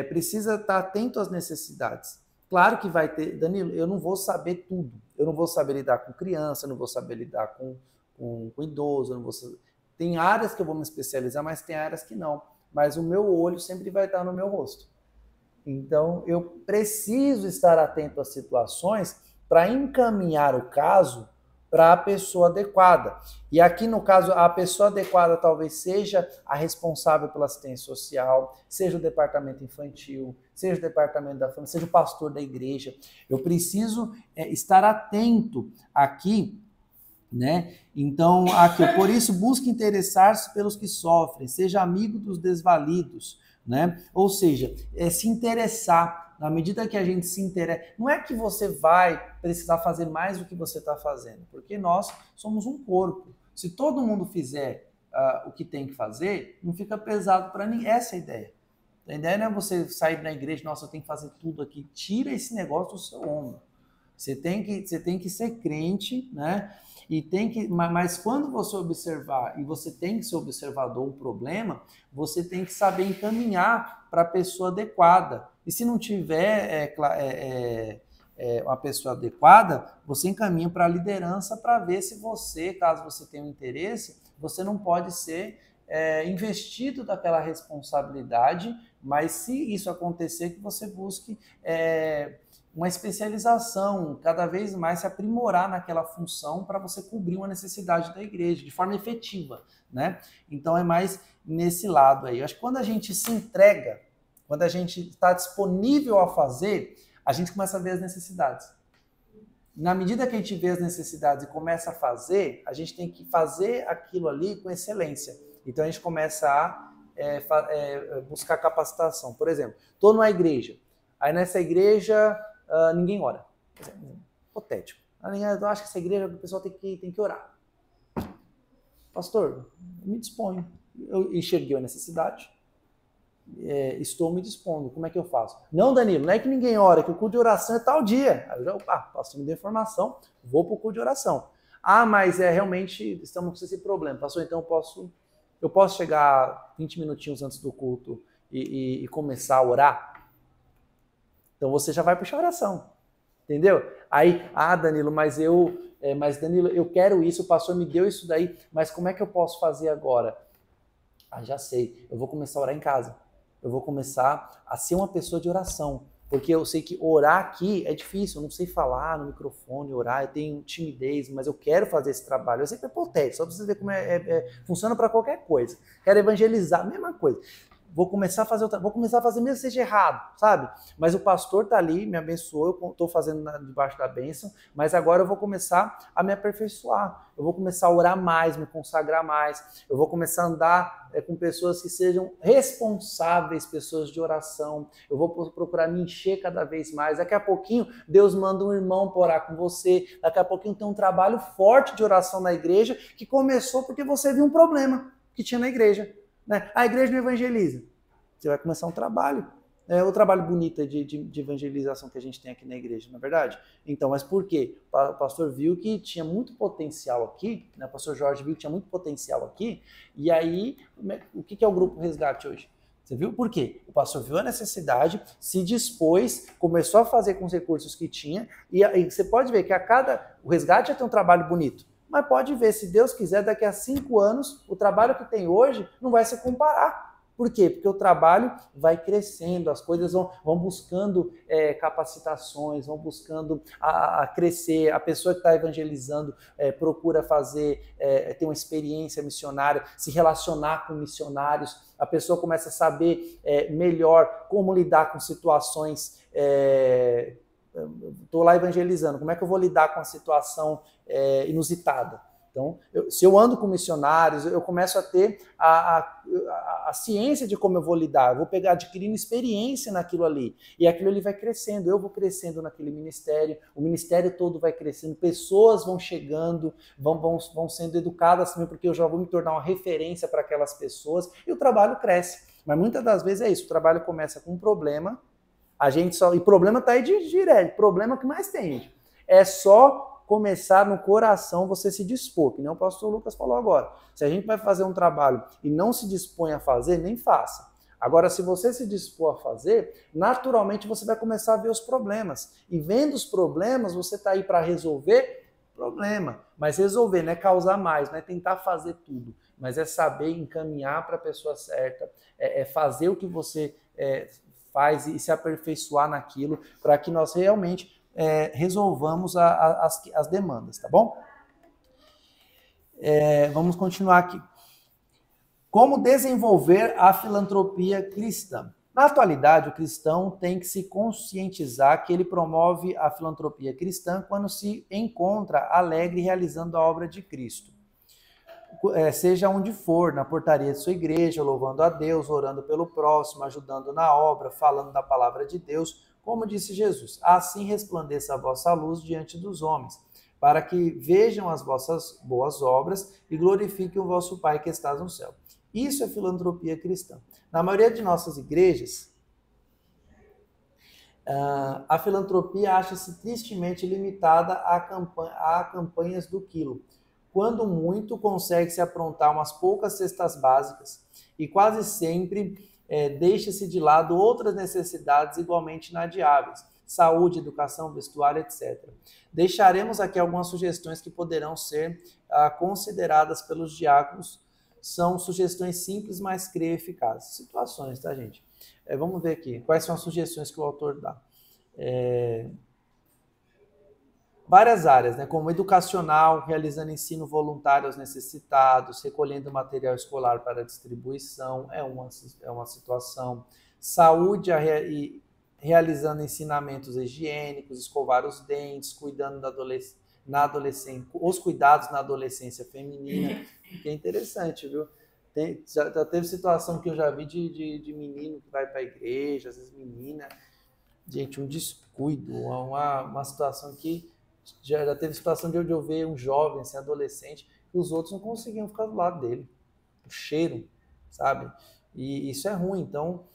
precisa estar atento às necessidades. Claro que vai ter, Danilo, eu não vou saber tudo. Eu não vou saber lidar com criança, eu não vou saber lidar com idoso, eu não vou saber... Tem áreas que eu vou me especializar, mas tem áreas que não. Mas o meu olho sempre vai estar no meu rosto. Então, eu preciso estar atento às situações para encaminhar o caso para a pessoa adequada. E aqui, no caso, a pessoa adequada talvez seja a responsável pela assistência social, seja o departamento infantil, seja o departamento da família, seja o pastor da igreja. Eu preciso estar atento aqui, né? Então, aqui, por isso, busque interessar-se pelos que sofrem, seja amigo dos desvalidos, né? Ou seja, se interessar. Na medida que a gente se interessa, não é que você vai precisar fazer mais do que você está fazendo, porque nós somos um corpo. Se todo mundo fizer o que tem que fazer, não fica pesado para ninguém. Essa é a ideia. A ideia não é você sair da igreja, nossa, eu tenho que fazer tudo aqui. Tira esse negócio do seu ombro. Você tem que ser crente, né? Mas quando você observar, e você tem que ser observador, um problema, você tem que saber encaminhar para a pessoa adequada. E se não tiver uma pessoa adequada, você encaminha para a liderança para ver se você, caso você tenha um interesse, você não pode ser investido daquela responsabilidade, mas se isso acontecer, que você busque uma especialização, cada vez mais se aprimorar naquela função para você cobrir uma necessidade da igreja, de forma efetiva, né? Então é mais nesse lado aí. Eu acho que quando a gente se entrega, quando a gente está disponível a fazer, a gente começa a ver as necessidades. Na medida que a gente vê as necessidades e começa a fazer, a gente tem que fazer aquilo ali com excelência. Então a gente começa a buscar capacitação. Por exemplo, estou numa igreja, aí nessa igreja ninguém ora. Hipotético. Eu acho que essa igreja o pessoal tem que orar. Pastor, me disponho. Eu enxerguei a necessidade, estou me dispondo. Como é que eu faço? Não, Danilo, não é que ninguém ora, que o culto de oração é tal dia. Aí eu já, pastor, me deu informação, vou para o culto de oração. Mas realmente estamos com esse problema. Pastor, então eu posso chegar 20 minutinhos antes do culto e começar a orar? Então você já vai puxar a oração, entendeu? Aí, Danilo, mas Danilo, eu quero isso, o pastor me deu isso daí, mas como é que eu posso fazer agora? Já sei, eu vou começar a orar em casa. Eu vou começar a ser uma pessoa de oração, porque eu sei que orar aqui é difícil, eu não sei falar no microfone, orar, eu tenho timidez, mas eu quero fazer esse trabalho. Eu sei que é potente, só pra vocês verem como funciona para qualquer coisa. Quero evangelizar, mesma coisa. Vou começar a fazer mesmo que seja errado, sabe? Mas o pastor tá ali, me abençoou, eu estou fazendo debaixo da bênção, mas agora eu vou começar a me aperfeiçoar. Eu vou começar a orar mais, me consagrar mais. Eu vou começar a andar com pessoas que sejam responsáveis, pessoas de oração. Eu vou procurar me encher cada vez mais. Daqui a pouquinho, Deus manda um irmão para orar com você. Daqui a pouquinho tem um trabalho forte de oração na igreja que começou porque você viu um problema que tinha na igreja. A igreja não evangeliza. Você vai começar um trabalho o trabalho bonito de evangelização que a gente tem aqui na igreja, não é verdade? Então, mas por quê? O pastor viu que tinha muito potencial aqui, né? O pastor Jorge viu que tinha muito potencial aqui, e aí, o que é o Grupo Resgate hoje? Você viu por quê? O pastor viu a necessidade, se dispôs, começou a fazer com os recursos que tinha, e você pode ver que o Resgate já tem um trabalho bonito, mas pode ver, se Deus quiser, daqui a 5 anos, o trabalho que tem hoje não vai se comparar. Por quê? Porque o trabalho vai crescendo, as coisas vão buscando capacitações, vão buscando a crescer. A pessoa que está evangelizando procura ter uma experiência missionária, se relacionar com missionários. A pessoa começa a saber melhor como lidar com situações. Estou lá evangelizando, como é que eu vou lidar com a situação inusitada? Então, se eu ando com missionários, eu começo a ter a ciência de como eu vou lidar, eu vou adquirindo experiência naquilo ali, e aquilo ali vai crescendo, eu vou crescendo naquele ministério, o ministério todo vai crescendo, pessoas vão chegando, vão sendo educadas também, porque eu já vou me tornar uma referência para aquelas pessoas, e o trabalho cresce. Mas muitas das vezes é isso, o trabalho começa com um problema, e problema está aí direto, problema que mais tem, gente. É só começar no coração você se dispor, que nem o pastor Lucas falou agora. Se a gente vai fazer um trabalho e não se dispõe a fazer, nem faça. Agora, se você se dispor a fazer, naturalmente você vai começar a ver os problemas. E vendo os problemas, você está aí para resolver problema. Mas resolver não é causar mais, não é tentar fazer tudo, mas é saber encaminhar para a pessoa certa, é fazer o que você faz e se aperfeiçoar naquilo, para que nós realmente resolvamos as demandas, tá bom? Vamos continuar aqui. Como desenvolver a filantropia cristã? Na atualidade, o cristão tem que se conscientizar que ele promove a filantropia cristã quando se encontra alegre realizando a obra de Cristo. Seja onde for, na portaria de sua igreja, louvando a Deus, orando pelo próximo, ajudando na obra, falando da palavra de Deus, como disse Jesus, assim resplandeça a vossa luz diante dos homens, para que vejam as vossas boas obras e glorifiquem o vosso Pai que está no céu. Isso é filantropia cristã. Na maioria de nossas igrejas, a filantropia acha-se tristemente limitada a campanhas do quilo. Quando muito, consegue-se aprontar umas poucas cestas básicas e quase sempre deixa-se de lado outras necessidades igualmente inadiáveis, saúde, educação, vestuário, etc. Deixaremos aqui algumas sugestões que poderão ser consideradas pelos diáconos. São sugestões simples, mas creio eficazes. Situações, tá, gente? Vamos ver aqui. Quais são as sugestões que o autor dá? Várias áreas, né, como educacional, realizando ensino voluntário aos necessitados, recolhendo material escolar para distribuição, é uma situação. Saúde, realizando ensinamentos higiênicos, escovar os dentes, cuidando os cuidados na adolescência feminina, que é interessante, viu? Já teve situação que eu já vi de menino que vai para a igreja, às vezes menina, gente, um descuido, uma situação que já teve situação de eu ver um jovem, assim, adolescente, que os outros não conseguiam ficar do lado dele. O cheiro, sabe? E isso é ruim. Então,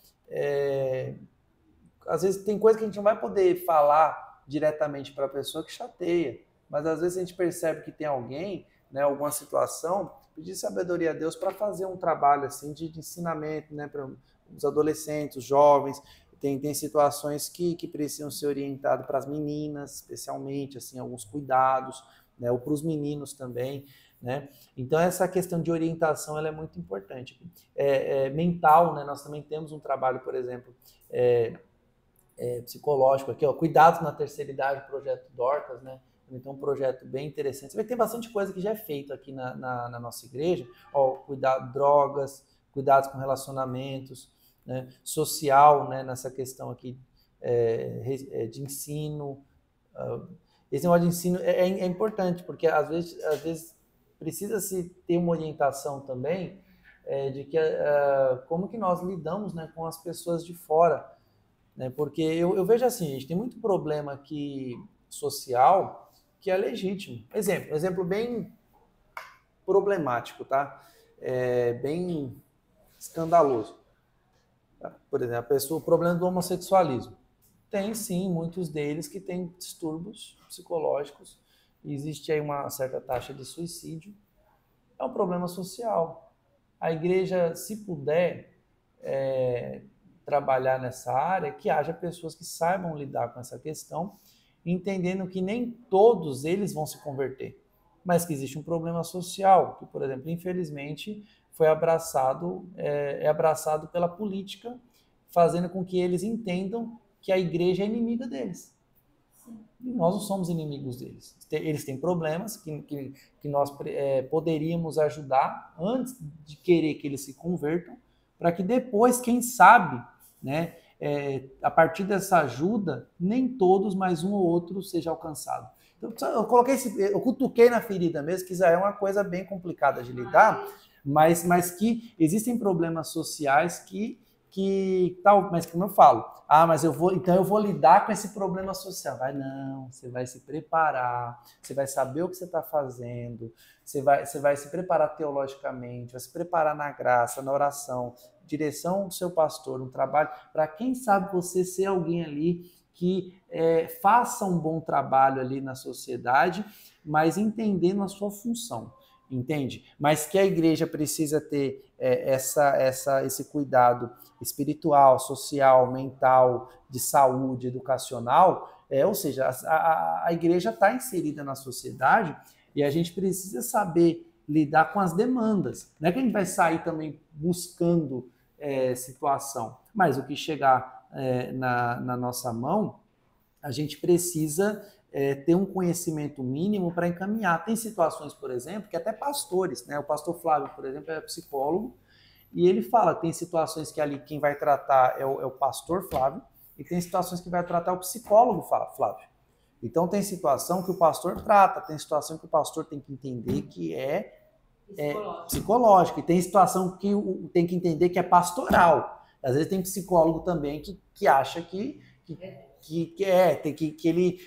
às vezes tem coisa que a gente não vai poder falar diretamente para a pessoa que chateia, mas às vezes a gente percebe que tem alguém, né, alguma situação, pedir sabedoria a Deus para fazer um trabalho assim de ensinamento, né, para os adolescentes, os jovens. Tem situações que precisam ser orientadas para as meninas, especialmente, assim, alguns cuidados, né, ou para os meninos também, né? Então, essa questão de orientação ela é muito importante. Mental, né? Nós também temos um trabalho, por exemplo, psicológico aqui, ó, cuidados na terceira idade, projeto Dorcas, né? Então, um projeto bem interessante. Você vai ter bastante coisa que já é feito aqui na nossa igreja, ó, cuidado drogas, cuidados com relacionamentos, né, social, né, nessa questão aqui de ensino. Esse negócio de ensino é importante, porque às vezes precisa-se ter uma orientação também de que como que nós lidamos, né, com as pessoas de fora. Né, porque eu vejo assim, gente, tem muito problema aqui social que é legítimo. Exemplo bem problemático, tá? Bem escandaloso. Por exemplo, o problema do homossexualismo. Tem sim, muitos deles que têm distúrbios psicológicos, e existe aí uma certa taxa de suicídio. É um problema social. A igreja, se puder trabalhar nessa área, que haja pessoas que saibam lidar com essa questão, entendendo que nem todos eles vão se converter, mas que existe um problema social, que, por exemplo, infelizmente, foi abraçado pela política, fazendo com que eles entendam que a igreja é inimiga deles. E nós não somos inimigos deles. Eles têm problemas que nós poderíamos ajudar antes de querer que eles se convertam, para que depois, quem sabe, né, a partir dessa ajuda, nem todos, mas um ou outro seja alcançado. Então, eu cutuquei na ferida mesmo, que já é uma coisa bem complicada de lidar, mas que existem problemas sociais mas como eu falo, mas eu vou lidar com esse problema social. Não, você vai se preparar, você vai saber o que você está fazendo, você vai se preparar teologicamente, vai se preparar na graça, na oração, direção do seu pastor, no trabalho, para quem sabe você ser alguém ali que faça um bom trabalho ali na sociedade, mas entendendo a sua função. Entende? Mas que a igreja precisa ter esse cuidado espiritual, social, mental, de saúde, educacional, ou seja, a igreja está inserida na sociedade e a gente precisa saber lidar com as demandas. Não é que a gente vai sair também buscando situação, mas o que chegar na nossa mão, a gente precisa ter um conhecimento mínimo para encaminhar. Tem situações, por exemplo, que até pastores, né? O pastor Flávio, por exemplo, é psicólogo, e ele fala, tem situações que ali quem vai tratar é o pastor Flávio, e tem situações que vai tratar o psicólogo Flávio. Então tem situação que o pastor trata, tem situação que o pastor tem que entender que é psicológica, e tem situação que tem que entender que é pastoral. Às vezes tem psicólogo também que acha que ele...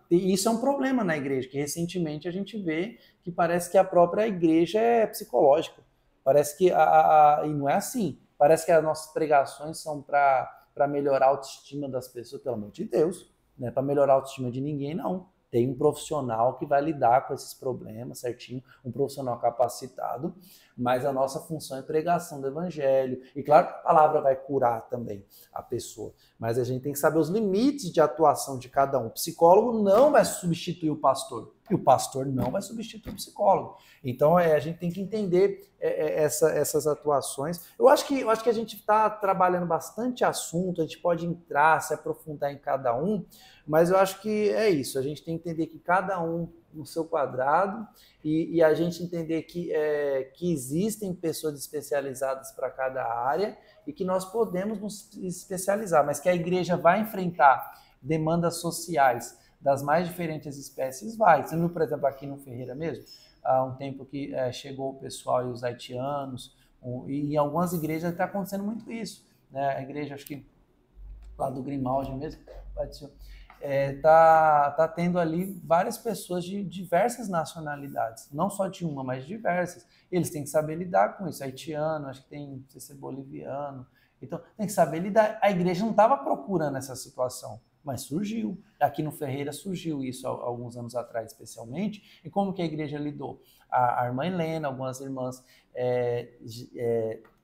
isso é um problema na igreja, que recentemente a gente vê que parece que a própria igreja é psicológica. Parece que, e não é assim, parece que as nossas pregações são para melhorar a autoestima das pessoas, pelo amor de Deus, não é para melhorar a autoestima de ninguém, não. Tem um profissional que vai lidar com esses problemas certinho, um profissional capacitado, mas a nossa função é pregação do evangelho. E claro que a palavra vai curar também a pessoa, mas a gente tem que saber os limites de atuação de cada um. O psicólogo não vai substituir o pastor, e o pastor não vai substituir o psicólogo. Então a gente tem que entender essas atuações. Eu acho que a gente está trabalhando bastante assunto, a gente pode entrar, se aprofundar em cada um, mas eu acho que é isso, a gente tem que entender que cada um no seu quadrado e a gente entender que existem pessoas especializadas para cada área e que nós podemos nos especializar, mas que a igreja vai enfrentar demandas sociais das mais diferentes espécies, vai. Você viu, por exemplo, aqui no Ferreira mesmo, há um tempo que chegou o pessoal e os haitianos, e em algumas igrejas está acontecendo muito isso, né? A igreja, acho que lá do Grimaldi mesmo, tá tendo ali várias pessoas de diversas nacionalidades, não só de uma, mas diversas. Eles têm que saber lidar com isso. Haitiano, acho que tem, não sei se é boliviano. Então, tem que saber lidar. A igreja não estava procurando essa situação, mas surgiu. Aqui no Ferreira surgiu isso há alguns anos atrás, especialmente. E como que a igreja lidou? A irmã Helena, algumas irmãs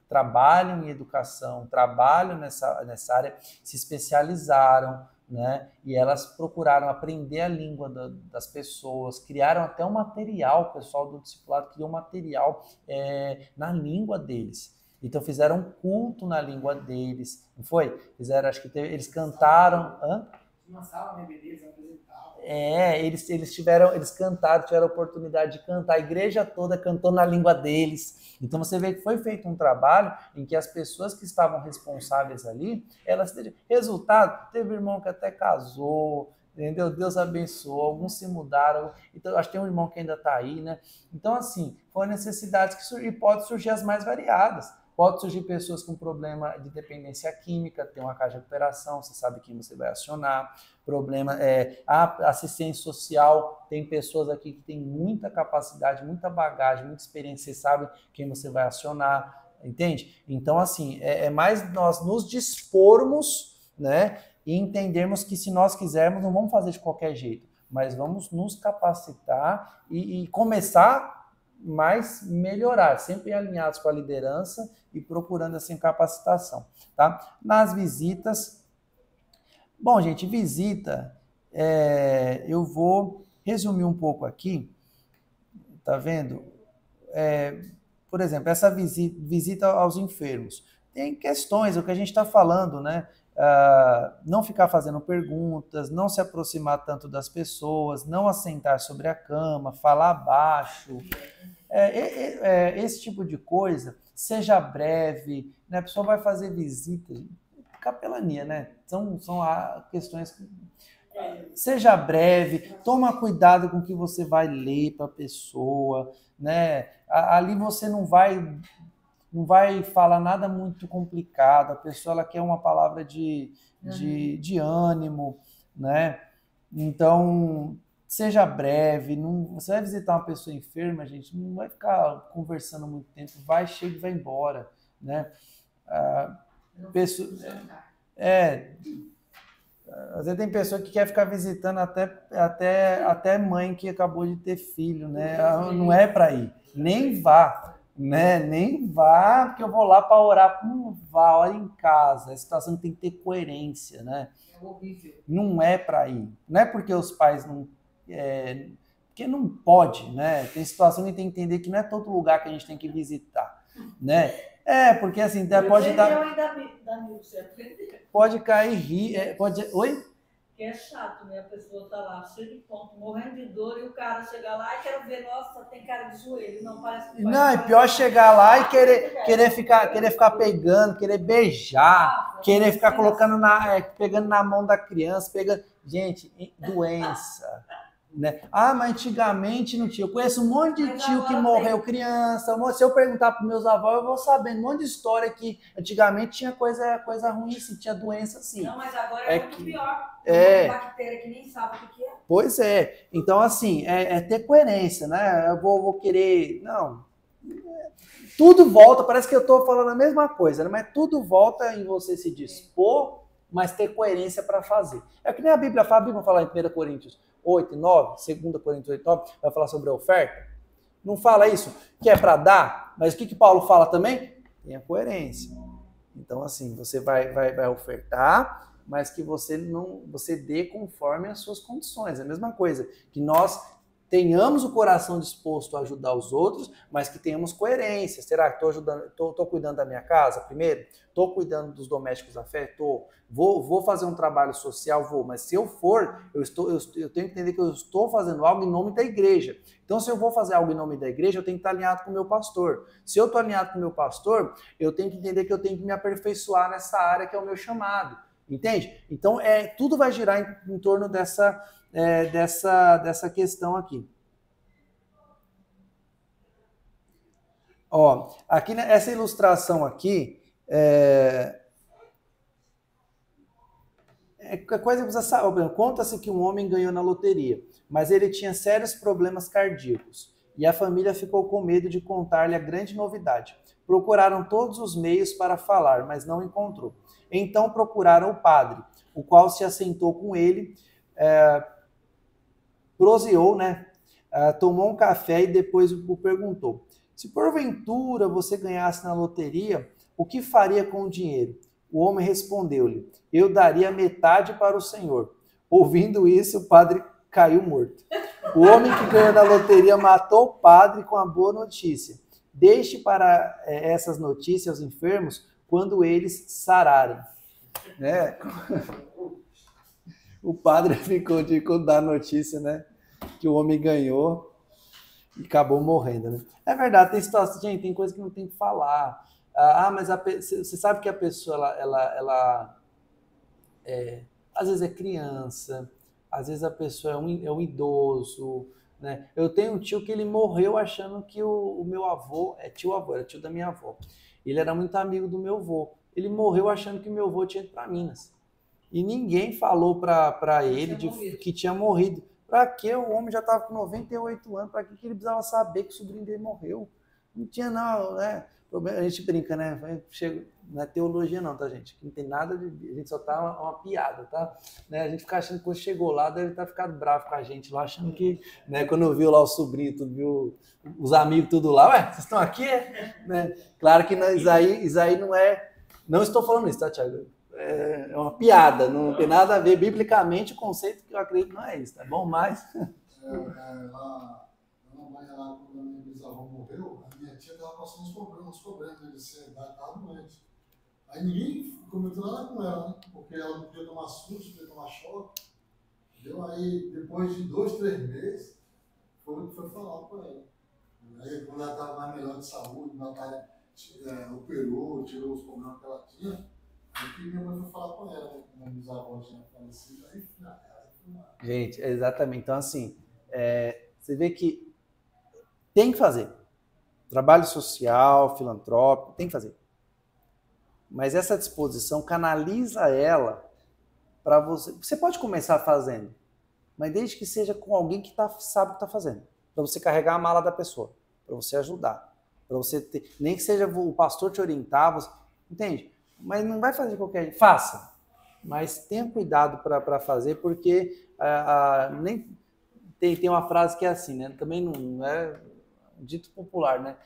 trabalham em educação, trabalham nessa área, se especializaram, né? E elas procuraram aprender a língua das pessoas, criaram até um material, o pessoal do discipulado criou um material na língua deles. Então fizeram um culto na língua deles, não foi? Fizeram, acho que eles cantaram... Uma sala, né, beleza, apresentavam. Eles cantaram, tiveram a oportunidade de cantar, a igreja toda cantou na língua deles. Então você vê que foi feito um trabalho em que as pessoas que estavam responsáveis ali, elas resultado, teve irmão que até casou, entendeu? Deus abençoou, alguns se mudaram, então acho que tem um irmão que ainda está aí, né? Então assim, foram necessidades que surgiram, e pode surgir as mais variadas. Pode surgir pessoas com problema de dependência química, tem uma caixa de recuperação, você sabe quem você vai acionar. Problema assistência social, tem pessoas aqui que têm muita capacidade, muita bagagem, muita experiência, você sabe quem você vai acionar. Entende? Então, assim, é mais nós nos dispormos, né, e entendermos que se nós quisermos, não vamos fazer de qualquer jeito, mas vamos nos capacitar e começar mais melhorar, sempre alinhados com a liderança e procurando essa capacitação, tá? Nas visitas, bom, gente, visita, eu vou resumir um pouco aqui, tá vendo? Por exemplo, essa visita aos enfermos. Tem questões, o que a gente está falando, né? Não ficar fazendo perguntas, não se aproximar tanto das pessoas, não assentar sobre a cama, falar baixo. Esse tipo de coisa, seja breve, né? A pessoa vai fazer visita, capelania, né? São questões que... Seja breve, toma cuidado com o que você vai ler para a pessoa, né? Ali você não vai falar nada muito complicado, a pessoa ela quer uma palavra de ânimo, né? Então, seja breve, você vai visitar uma pessoa enferma, gente, não vai ficar conversando muito tempo, chega e vai embora, né? Às vezes tem pessoa que quer ficar visitando até mãe que acabou de ter filho, né? Não é para ir, nem vá. Né? Nem vá, porque eu vou lá para orar. Não vá, ora em casa. A situação tem que ter coerência, né? É horrível. Não é para ir. Não é porque os pais não... porque não pode, né? Tem situação que tem que entender que não é todo lugar que a gente tem que visitar, né? Porque assim, pode dar... Pode cair... Oi? Que é chato, né? A pessoa tá lá, cheia de ponto, morrendo de dor, e o cara chega lá e quero ver, nossa, tem cara de joelho, não parece que não, é pior chegar lá e querer ficar pegando, querer beijar, querer ficar colocando pegando na mão da criança, pegando. Gente, doença. Né? Mas antigamente não tinha. Eu conheço um monte de tio que morreu criança. Se eu perguntar para meus avós, eu vou saber um monte de história que antigamente tinha coisa ruim, assim, tinha doença assim. Não, mas agora é muito pior. Tem uma bactéria que nem sabe o que é. Pois é. Então, assim, ter coerência, né? Eu vou querer... Não. Tudo volta, parece que eu estou falando a mesma coisa, né? Mas tudo volta em você se dispor, mas ter coerência para fazer. É que nem a Bíblia fala em 1 Coríntios 8 e 9, 2 Coríntios 8 e 9, vai falar sobre a oferta. Não fala isso, que é para dar, mas o que Paulo fala também? Tenha coerência. Então, assim, você vai ofertar, mas que você dê conforme as suas condições. É a mesma coisa, que nós tenhamos o coração disposto a ajudar os outros, mas que tenhamos coerência. Será que estou cuidando da minha casa primeiro? Estou cuidando dos domésticos da fé? Estou. Vou fazer um trabalho social? Vou. Mas se eu for, eu tenho que entender que eu estou fazendo algo em nome da igreja. Então, se eu vou fazer algo em nome da igreja, eu tenho que estar alinhado com o meu pastor. Se eu estou alinhado com o meu pastor, eu tenho que entender que eu tenho que me aperfeiçoar nessa área que é o meu chamado. Entende? Então, tudo vai girar em torno dessa questão aqui. Aqui essa ilustração aqui coisa que precisa saber. Conta-se que um homem ganhou na loteria, mas ele tinha sérios problemas cardíacos e a família ficou com medo de contar-lhe a grande novidade. Procuraram todos os meios para falar, mas não encontrou. Então procuraram o padre, o qual se assentou com ele, proseou, né? Tomou um café e depois o perguntou: se porventura você ganhasse na loteria, o que faria com o dinheiro? O homem respondeu-lhe: eu daria metade para o Senhor. Ouvindo isso, o padre caiu morto. O homem que ganhou na loteria matou o padre com a boa notícia: deixe para essas notícias aos enfermos quando eles sararem. Né? O padre ficou de dar a notícia, né, que o homem ganhou e acabou morrendo, né? É verdade, tem situação, gente, tem coisa que não tem que falar. Mas você sabe que a pessoa, ela às vezes é criança, às vezes a pessoa é um idoso, né? Eu tenho um tio que ele morreu achando que o meu avô, era tio da minha avó. Ele era muito amigo do meu avô. Ele morreu achando que meu avô tinha ido para Minas. E ninguém falou para ele que tinha morrido. Para quê? O homem já estava com 98 anos. Para que ele precisava saber que o sobrinho dele morreu? Não tinha, não, né? A gente brinca, né? Não é teologia não, tá, gente? Não tem nada de... A gente só tá uma piada, tá? Né? A gente fica achando que quando chegou lá, deve estar ficado bravo com a gente lá, achando que... Né? Quando eu vi lá o sobrinho, tudo, viu os amigos tudo lá, ué, vocês estão aqui? Né? Claro que Isaí não é... Não estou falando isso, tá, Thiago? É uma piada, não tem nada a ver. Biblicamente, o conceito que eu acredito não é isso, tá bom? Mas... Lá na manhã, lá, quando a minha bisavó morreu, a minha tia estava passando uns problemas de ser doente. Aí ninguém comentou nada com ela, né? Porque ela não podia tomar susto, não podia tomar choque. Entendeu? Aí, depois de 2, 3 meses, foi falado com ela. Aí, quando ela estava mais melhor de saúde, ela operou, tirou os problemas que ela tinha, aí que minha mãe foi falar com ela, né? Minha bisavó tinha falecido, aí Gente, exatamente. Então, assim, você vê que tem que fazer. Trabalho social, filantrópico, tem que fazer. Mas essa disposição, canaliza ela para você. Você pode começar fazendo, mas desde que seja com alguém que sabe o que está fazendo. Para você carregar a mala da pessoa, para você ajudar. Para você ter, nem que seja o pastor te orientar, você, entende? Mas não vai fazer de qualquer jeito. Faça. Mas tenha cuidado para fazer, porque nem tem uma frase que é assim, né? Também não é dito popular, né?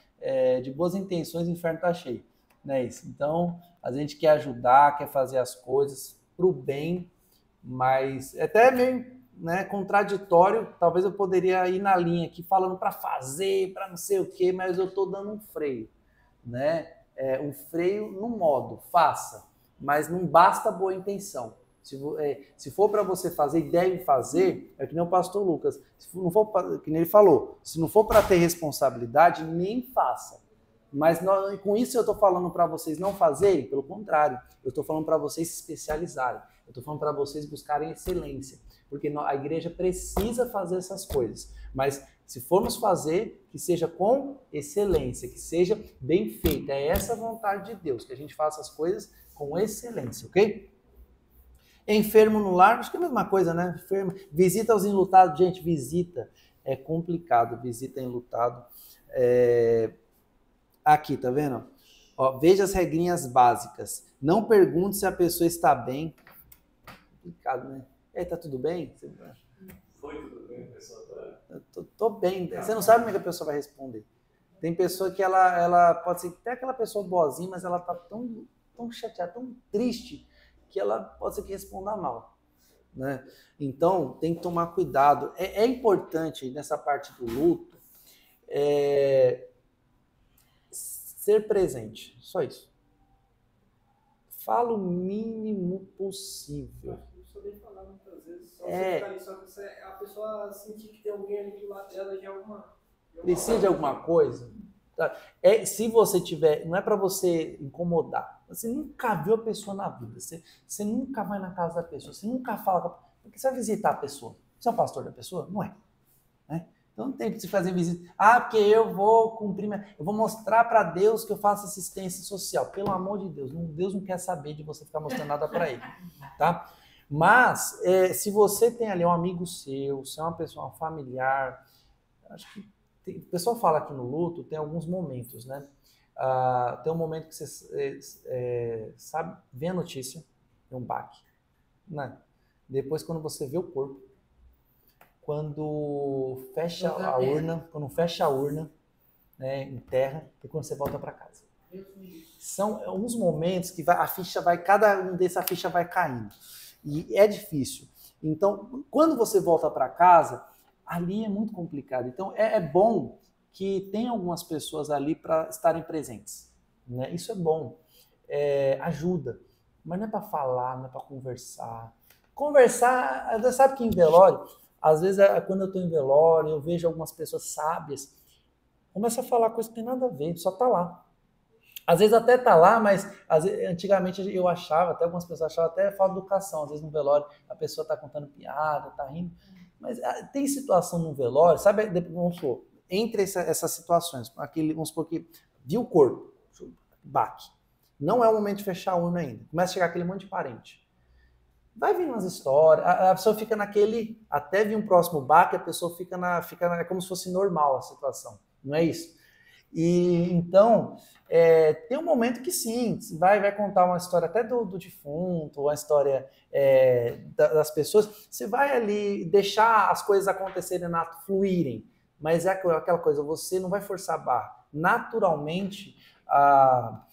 De boas intenções o inferno está cheio. Não é isso? Então, a gente quer ajudar, quer fazer as coisas para o bem, mas é até meio, né, contraditório. Talvez eu poderia ir na linha aqui falando para fazer, para não sei o quê, mas eu estou dando um freio, né? Um freio no modo, faça, mas não basta boa intenção. Se for para você fazer e deve fazer, é que nem o pastor Lucas, se não for que nem ele falou, se não for para ter responsabilidade, nem faça. Mas com isso eu estou falando para vocês não fazerem, pelo contrário, eu estou falando para vocês se especializarem, eu estou falando para vocês buscarem excelência, porque a igreja precisa fazer essas coisas, mas se formos fazer, que seja com excelência, que seja bem feita, é essa a vontade de Deus, que a gente faça as coisas com excelência, ok? Enfermo no lar, acho que é a mesma coisa, né? Enfermo. Visita aos enlutados, gente, visita, é complicado, visita enlutado, Aqui, tá vendo? Ó, veja as regrinhas básicas. Não pergunte se a pessoa está bem. Complicado, né? E aí, tá tudo bem? Foi tudo bem, pessoal? Tô bem. Você não sabe como é que a pessoa vai responder. Tem pessoa que ela pode ser até aquela pessoa boazinha, mas ela tá tão chateada, tão triste, que ela pode ser que responda mal, né? Então, tem que tomar cuidado. É importante, nessa parte do luto, ser presente, só isso. Fala o mínimo possível. Não bem falar muitas vezes, só você ficar ali, só que a pessoa sentir que tem alguém ali do lado dela já é precisa de alguma coisa? Tá? Se você tiver, não é para você incomodar. Você nunca viu a pessoa na vida, você nunca vai na casa da pessoa, você nunca fala, porque você vai visitar a pessoa. Você é o pastor da pessoa? Não é. Né? Então não tem que se fazer visita. Porque eu vou cumprir, eu vou mostrar para Deus que eu faço assistência social. Pelo amor de Deus, Deus não quer saber de você ficar mostrando nada para ele, tá? Mas se você tem ali um amigo seu, se é uma pessoa, um familiar, acho que o pessoal fala que no luto tem alguns momentos, né? Tem um momento que você sabe, vê a notícia, tem um baque, né? Depois quando você vê o corpo, quando fecha a urna, né, enterra, e quando você volta para casa. São alguns momentos que cada um desses a ficha vai caindo. E é difícil. Então, quando você volta para casa, ali é muito complicado. Então, é bom que tenha algumas pessoas ali para estarem presentes, né? Isso é bom. Ajuda. Mas não é para falar, não é para conversar. Conversar, sabe que em velório, às vezes, quando eu estou em velório, eu vejo algumas pessoas sábias, começa a falar coisa que tem nada a ver, só está lá. Às vezes até está lá, mas antigamente eu achava, até algumas pessoas achavam até falta de educação. Às vezes no velório a pessoa está contando piada, está rindo. Mas tem situação no velório, sabe, vamos supor, entre essas situações, vamos supor que viu o corpo, baque. Não é o momento de fechar a urna ainda. Começa a chegar aquele monte de parente. Vai vir umas histórias, a pessoa fica naquele, até vir um próximo baque, a pessoa fica é como se fosse normal a situação, não é isso? E então, tem um momento que sim, vai contar uma história até do defunto, uma história das pessoas, você vai ali deixar as coisas acontecerem, fluírem, mas é aquela coisa, você não vai forçar a barra. Naturalmente, a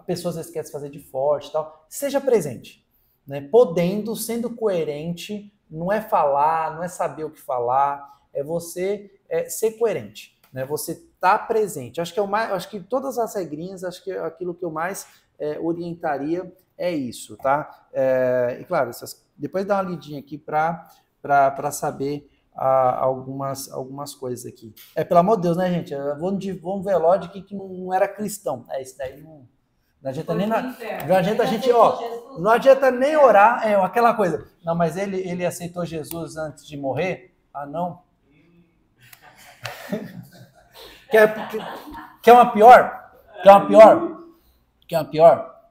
pessoa às vezes quer se fazer de forte e tal, seja presente, né? Podendo, sendo coerente, não é falar, não é saber o que falar, é você ser coerente, né? Você tá presente. Acho que todas as regrinhas, acho que aquilo que eu mais orientaria é isso, tá? E claro, depois dá uma lidinha aqui para saber algumas coisas aqui. Pelo amor de Deus, né, gente? Vou um velório de que não era cristão. Isso daí não adianta nem não adianta a gente, não adianta nem orar, aquela coisa. Não, mas ele aceitou Jesus antes de morrer? Ah, não? Quer uma pior? Quer uma pior? Quer uma pior?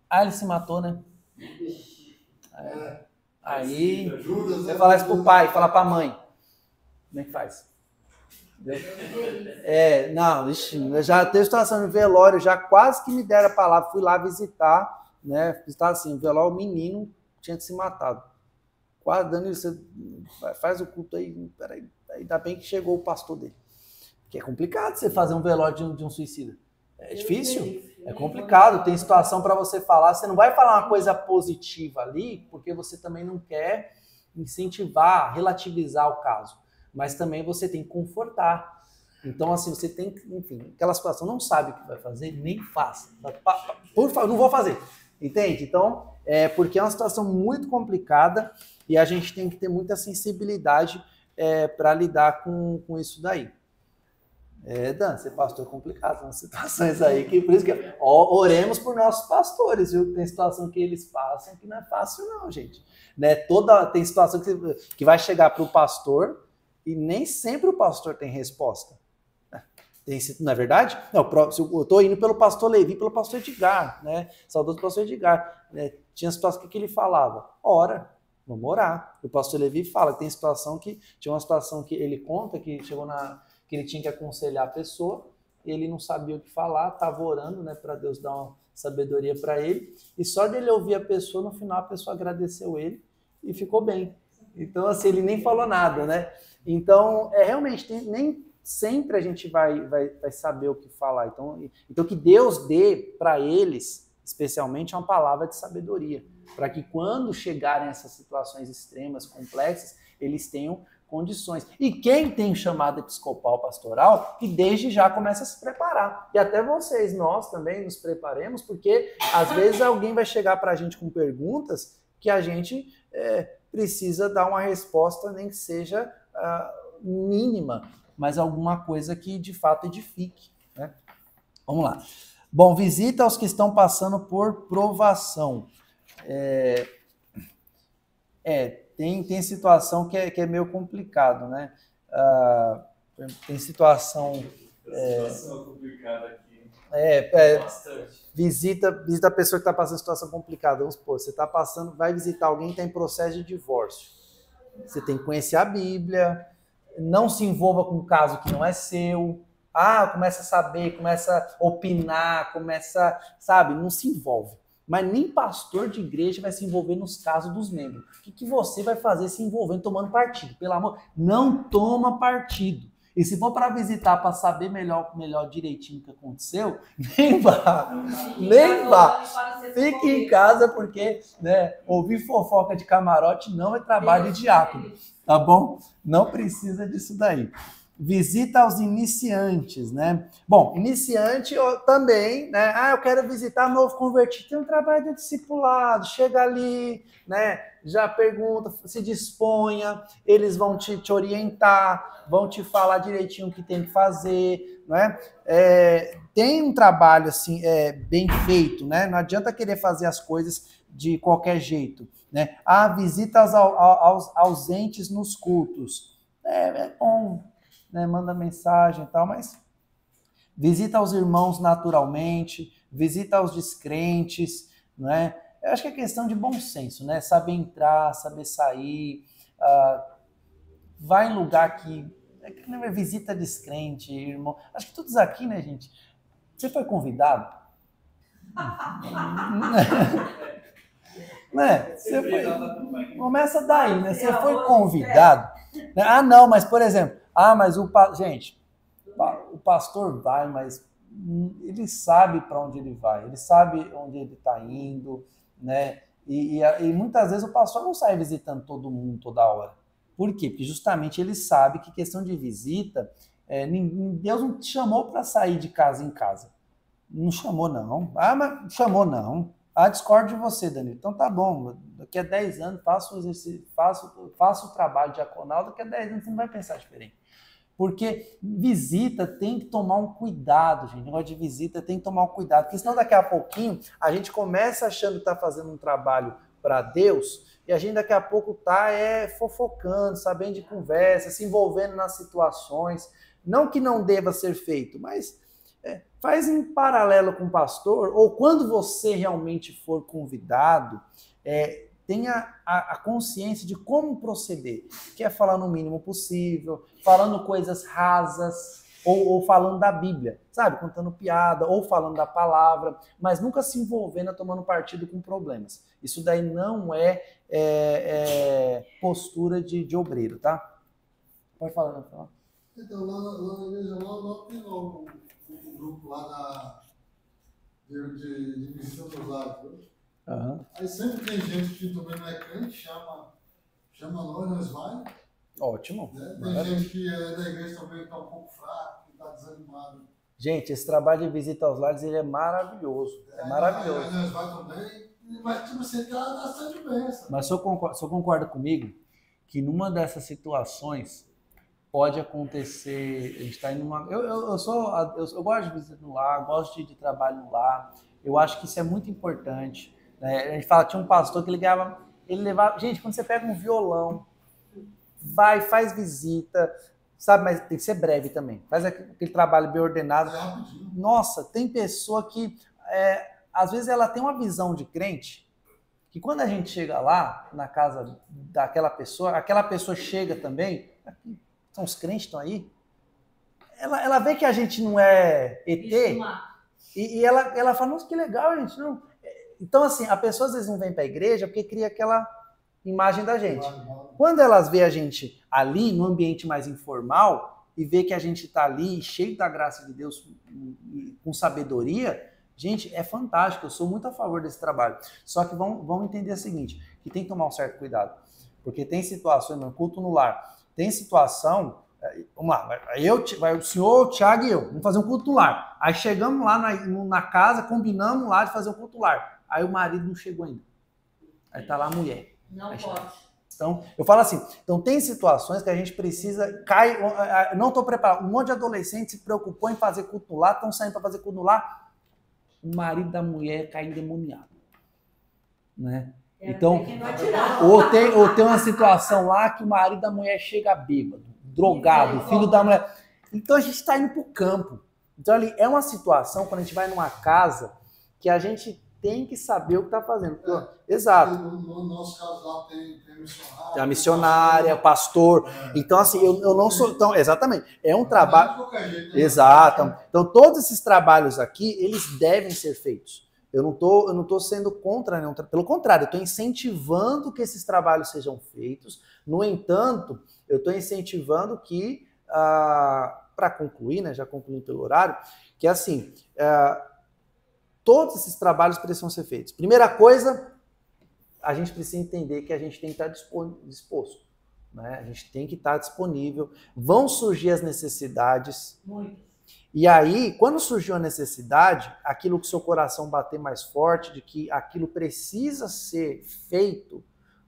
Ah, ele se matou, né? Aí, você falar isso pro pai, falar pra mãe. Como é que faz? Não, já teve situação de velório, já quase que me deram a palavra, fui lá visitar, né? Visitar assim, o velório, o menino tinha se matado. Quase, Danilo, você faz o culto aí, peraí, ainda bem que chegou o pastor dele. Que é complicado você fazer um velório de um suicida. É difícil, é complicado, tem situação para você falar, você não vai falar uma coisa positiva ali, porque você também não quer incentivar, relativizar o caso, mas também você tem que confortar. Então, assim, você tem que, enfim, aquela situação, não sabe o que vai fazer, nem faça. Por favor, não vou fazer, entende? Então, porque é uma situação muito complicada e a gente tem que ter muita sensibilidade para lidar com isso daí. Dan, ser pastor é complicado, são situações aí que, por isso que oremos por nossos pastores, viu? Tem situação que eles passam que não é fácil não, gente. Né? Tem situação que vai chegar para o pastor e nem sempre o pastor tem resposta. Não é verdade? Não, eu estou indo pelo pastor Levi, pelo pastor Edgar, né? Saudoso pastor Edgar. Né? Tinha situação que ele falava, ora, vamos orar. O pastor Levi fala, tinha uma situação que ele conta que chegou que ele tinha que aconselhar a pessoa, ele não sabia o que falar, estava orando, né, para Deus dar uma sabedoria para ele, e só dele ouvir a pessoa, no final a pessoa agradeceu ele e ficou bem. Então, assim, ele nem falou nada, né? Então, realmente, nem sempre a gente vai saber o que falar. Então que Deus dê para eles, especialmente, uma palavra de sabedoria, para que quando chegarem essas situações extremas, complexas, eles tenham condições. E quem tem chamada episcopal pastoral, que desde já começa a se preparar. E até vocês, nós também nos preparemos, porque às vezes alguém vai chegar para a gente com perguntas que a gente precisa dar uma resposta, nem que seja mínima, mas alguma coisa que de fato edifique. Né? Vamos lá. Bom, visita aos que estão passando por provação. Tem situação que é meio complicado, né? Tem situação... situação complicada aqui. Bastante. Visita a pessoa que está passando situação complicada. Vamos supor, você está passando, vai visitar alguém que está em processo de divórcio. Você tem que conhecer a Bíblia, não se envolva com um caso que não é seu. Começa a saber, começa a opinar, sabe? Não se envolve. Mas nem pastor de igreja vai se envolver nos casos dos membros. O que você vai fazer se envolvendo, tomando partido? Pelo amor, não toma partido. E se for para visitar, para saber melhor direitinho o que aconteceu, nem vá. Fique em casa, porque ouvir fofoca de camarote não é trabalho de diácono, tá bom? Não precisa disso daí. Visita aos iniciantes, né? Bom, iniciante também, né? Eu quero visitar novo convertido. Tem um trabalho de discipulado, chega ali, né? Já pergunta, se disponha, eles vão te orientar, vão te falar direitinho o que tem que fazer, né? Tem um trabalho assim, bem feito, né? Não adianta querer fazer as coisas de qualquer jeito, né? Visita aos ausentes nos cultos. É bom, né? Manda mensagem e tal, mas visita aos irmãos naturalmente, visita aos descrentes, né? Eu acho que é questão de bom senso, né? Saber entrar, saber sair, vai em lugar que visita descrente, irmão. Acho que todos aqui, né, gente? Você foi convidado? Né? Começa daí, né? Você foi convidado. Ah, não, mas por exemplo, mas gente, o pastor vai, mas ele sabe para onde ele vai, ele sabe onde ele está indo, né? E muitas vezes o pastor não sai visitando todo mundo toda hora. Por quê? Porque justamente ele sabe que questão de visita, Deus não te chamou para sair de casa em casa. Não chamou, não. Mas chamou, não. Discordo de você, Danilo. Então tá bom, daqui a 10 anos faço o exercício, faço o trabalho diaconal, daqui a 10 anos você não vai pensar diferente. Porque visita tem que tomar um cuidado, gente. Negócio de visita tem que tomar um cuidado, porque senão daqui a pouquinho a gente começa achando que está fazendo um trabalho para Deus e a gente daqui a pouco está fofocando, sabendo de conversa, se envolvendo nas situações. Não que não deva ser feito, mas faz em paralelo com o pastor, ou quando você realmente for convidado, tenha a consciência de como proceder, que é falar no mínimo possível, falando coisas rasas, ou falando da Bíblia, sabe? Contando piada, ou falando da palavra, mas nunca se envolvendo, tomando partido com problemas. Isso daí não é postura de obreiro, tá? Pode falar, não falar. Então, lá na igreja, lá tem um grupo lá de visita dos lados. Uhum. Aí sempre tem gente que também não é crente, chama nós vai. Ótimo. Né? Tem gente que é da igreja também está um pouco fraco, que está desanimado. Gente, esse trabalho de visita aos lares, ele é maravilhoso. É maravilhoso. Nós vai também, mas tipo assim, tá sendo de bênção. Mas o senhor concorda comigo que numa dessas situações pode acontecer, a gente está indo numa... Eu gosto de visita no lar, gosto de trabalho no lar, eu acho que isso é muito importante. A gente fala, tinha um pastor que ele levava... Gente, quando você pega um violão, faz visita, sabe, mas tem que ser breve também. Faz aquele trabalho bem ordenado. Nossa, tem pessoa que, às vezes ela tem uma visão de crente, que quando a gente chega lá, na casa daquela pessoa, aquela pessoa chega também, são os crentes que estão aí, ela vê que a gente não é ET, e ela fala, nossa, que legal, gente. Não. Então, assim, a pessoa às vezes não vem para a igreja porque cria aquela imagem da gente. Quando elas vê a gente ali, no ambiente mais informal, e vê que a gente está ali, cheio da graça de Deus, com sabedoria, gente, é fantástico. Eu sou muito a favor desse trabalho. Só que vamos entender o seguinte, que tem que tomar um certo cuidado. Porque tem situações, no culto no lar, tem situação... Vamos lá, vai o senhor, o Thiago e eu, vamos fazer um culto no lar. Aí chegamos lá na casa, combinamos lá de fazer um culto no lar. Aí o marido não chegou ainda. Aí tá lá a mulher. Não pode. Então, eu falo assim, então tem situações que a gente precisa, não estou preparado. Um monte de adolescente se preocupou em fazer culto no lar, estão saindo para fazer culto no lar, o marido da mulher cai endemoniado. Né? Então, ou tem uma situação lá que o marido da mulher chega bêbado, drogado, o filho da mulher. Então a gente está indo para o campo. Então ali é uma situação, quando a gente vai numa casa, que a gente tem que saber o que está fazendo. Exato. No nosso caso lá tem missionária. Tem a missionária, o pastor. Então assim, eu não sou... Então, exatamente. É um trabalho... Exato. Então todos esses trabalhos aqui, eles devem ser feitos. Eu não tô sendo contra, não. Pelo contrário, eu estou incentivando que esses trabalhos sejam feitos. No entanto, eu estou incentivando que, para concluir, né, já concluindo pelo horário, que assim, todos esses trabalhos precisam ser feitos. Primeira coisa, a gente precisa entender que a gente tem que estar disposto. Né? A gente tem que estar disponível. Vão surgir as necessidades. Muito. E aí, quando surgiu a necessidade, aquilo que seu coração bater mais forte, de que aquilo precisa ser feito,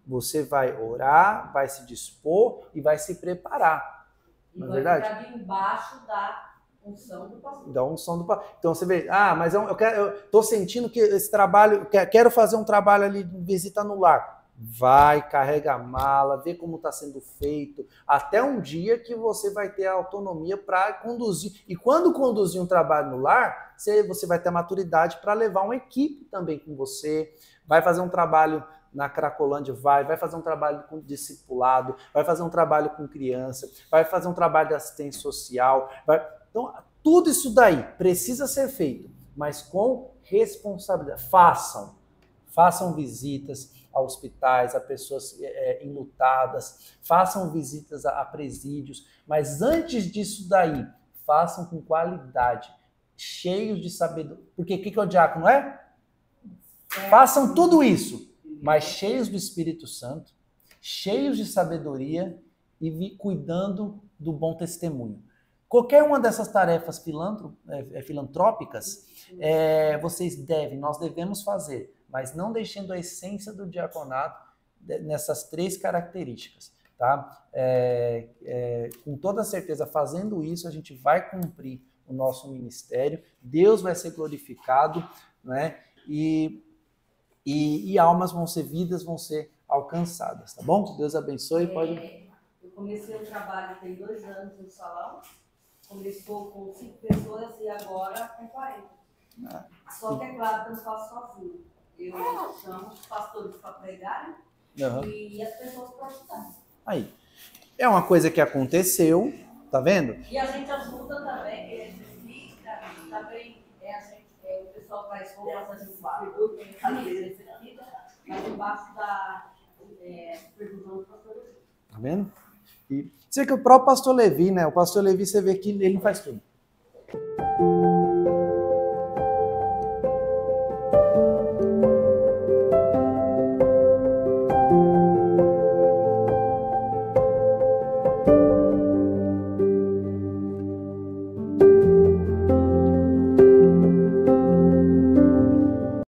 você vai orar, vai se dispor e vai se preparar. Não é verdade? Vai ficar embaixo da unção do pastor. Da unção do pastor. Então você vê, mas eu estou sentindo que esse trabalho, quero fazer um trabalho ali de visita no lar. Vai, carrega a mala, vê como está sendo feito, até um dia que você vai ter a autonomia para conduzir. E quando conduzir um trabalho no lar, você vai ter a maturidade para levar uma equipe também com você, vai fazer um trabalho na Cracolândia, vai fazer um trabalho com discipulado, vai fazer um trabalho com criança, vai fazer um trabalho de assistência social. Então, tudo isso daí precisa ser feito, mas com responsabilidade. Façam visitas a hospitais, a pessoas enlutadas, façam visitas a presídios, mas antes disso daí, façam com qualidade, cheios de sabedoria. Porque o que o diácono é? Façam tudo isso, mas cheios do Espírito Santo, cheios de sabedoria e cuidando do bom testemunho. Qualquer uma dessas tarefas filantrópicas, nós devemos fazer, mas não deixando a essência do diaconato nessas 3 características. Tá? Com toda certeza, fazendo isso, a gente vai cumprir o nosso ministério, Deus vai ser glorificado, né? E almas vão ser, vidas vão ser alcançadas, tá bom? Deus abençoe. Eu comecei o trabalho tem 2 anos no salão, começou com 5 pessoas e agora tem 40. Só que é claro que eu não faço sozinho. Eu chamo os pastores para pregar e as pessoas para ajudar. Aí. É uma coisa que aconteceu, tá vendo? E a gente ajuda também, que a gente fica, também o pessoal faz roupas, a gente distribui, mas embaixo da supervisão do pastor Levi. Tá vendo? E você que o próprio pastor Levi, né? O pastor Levi, você vê que ele faz tudo.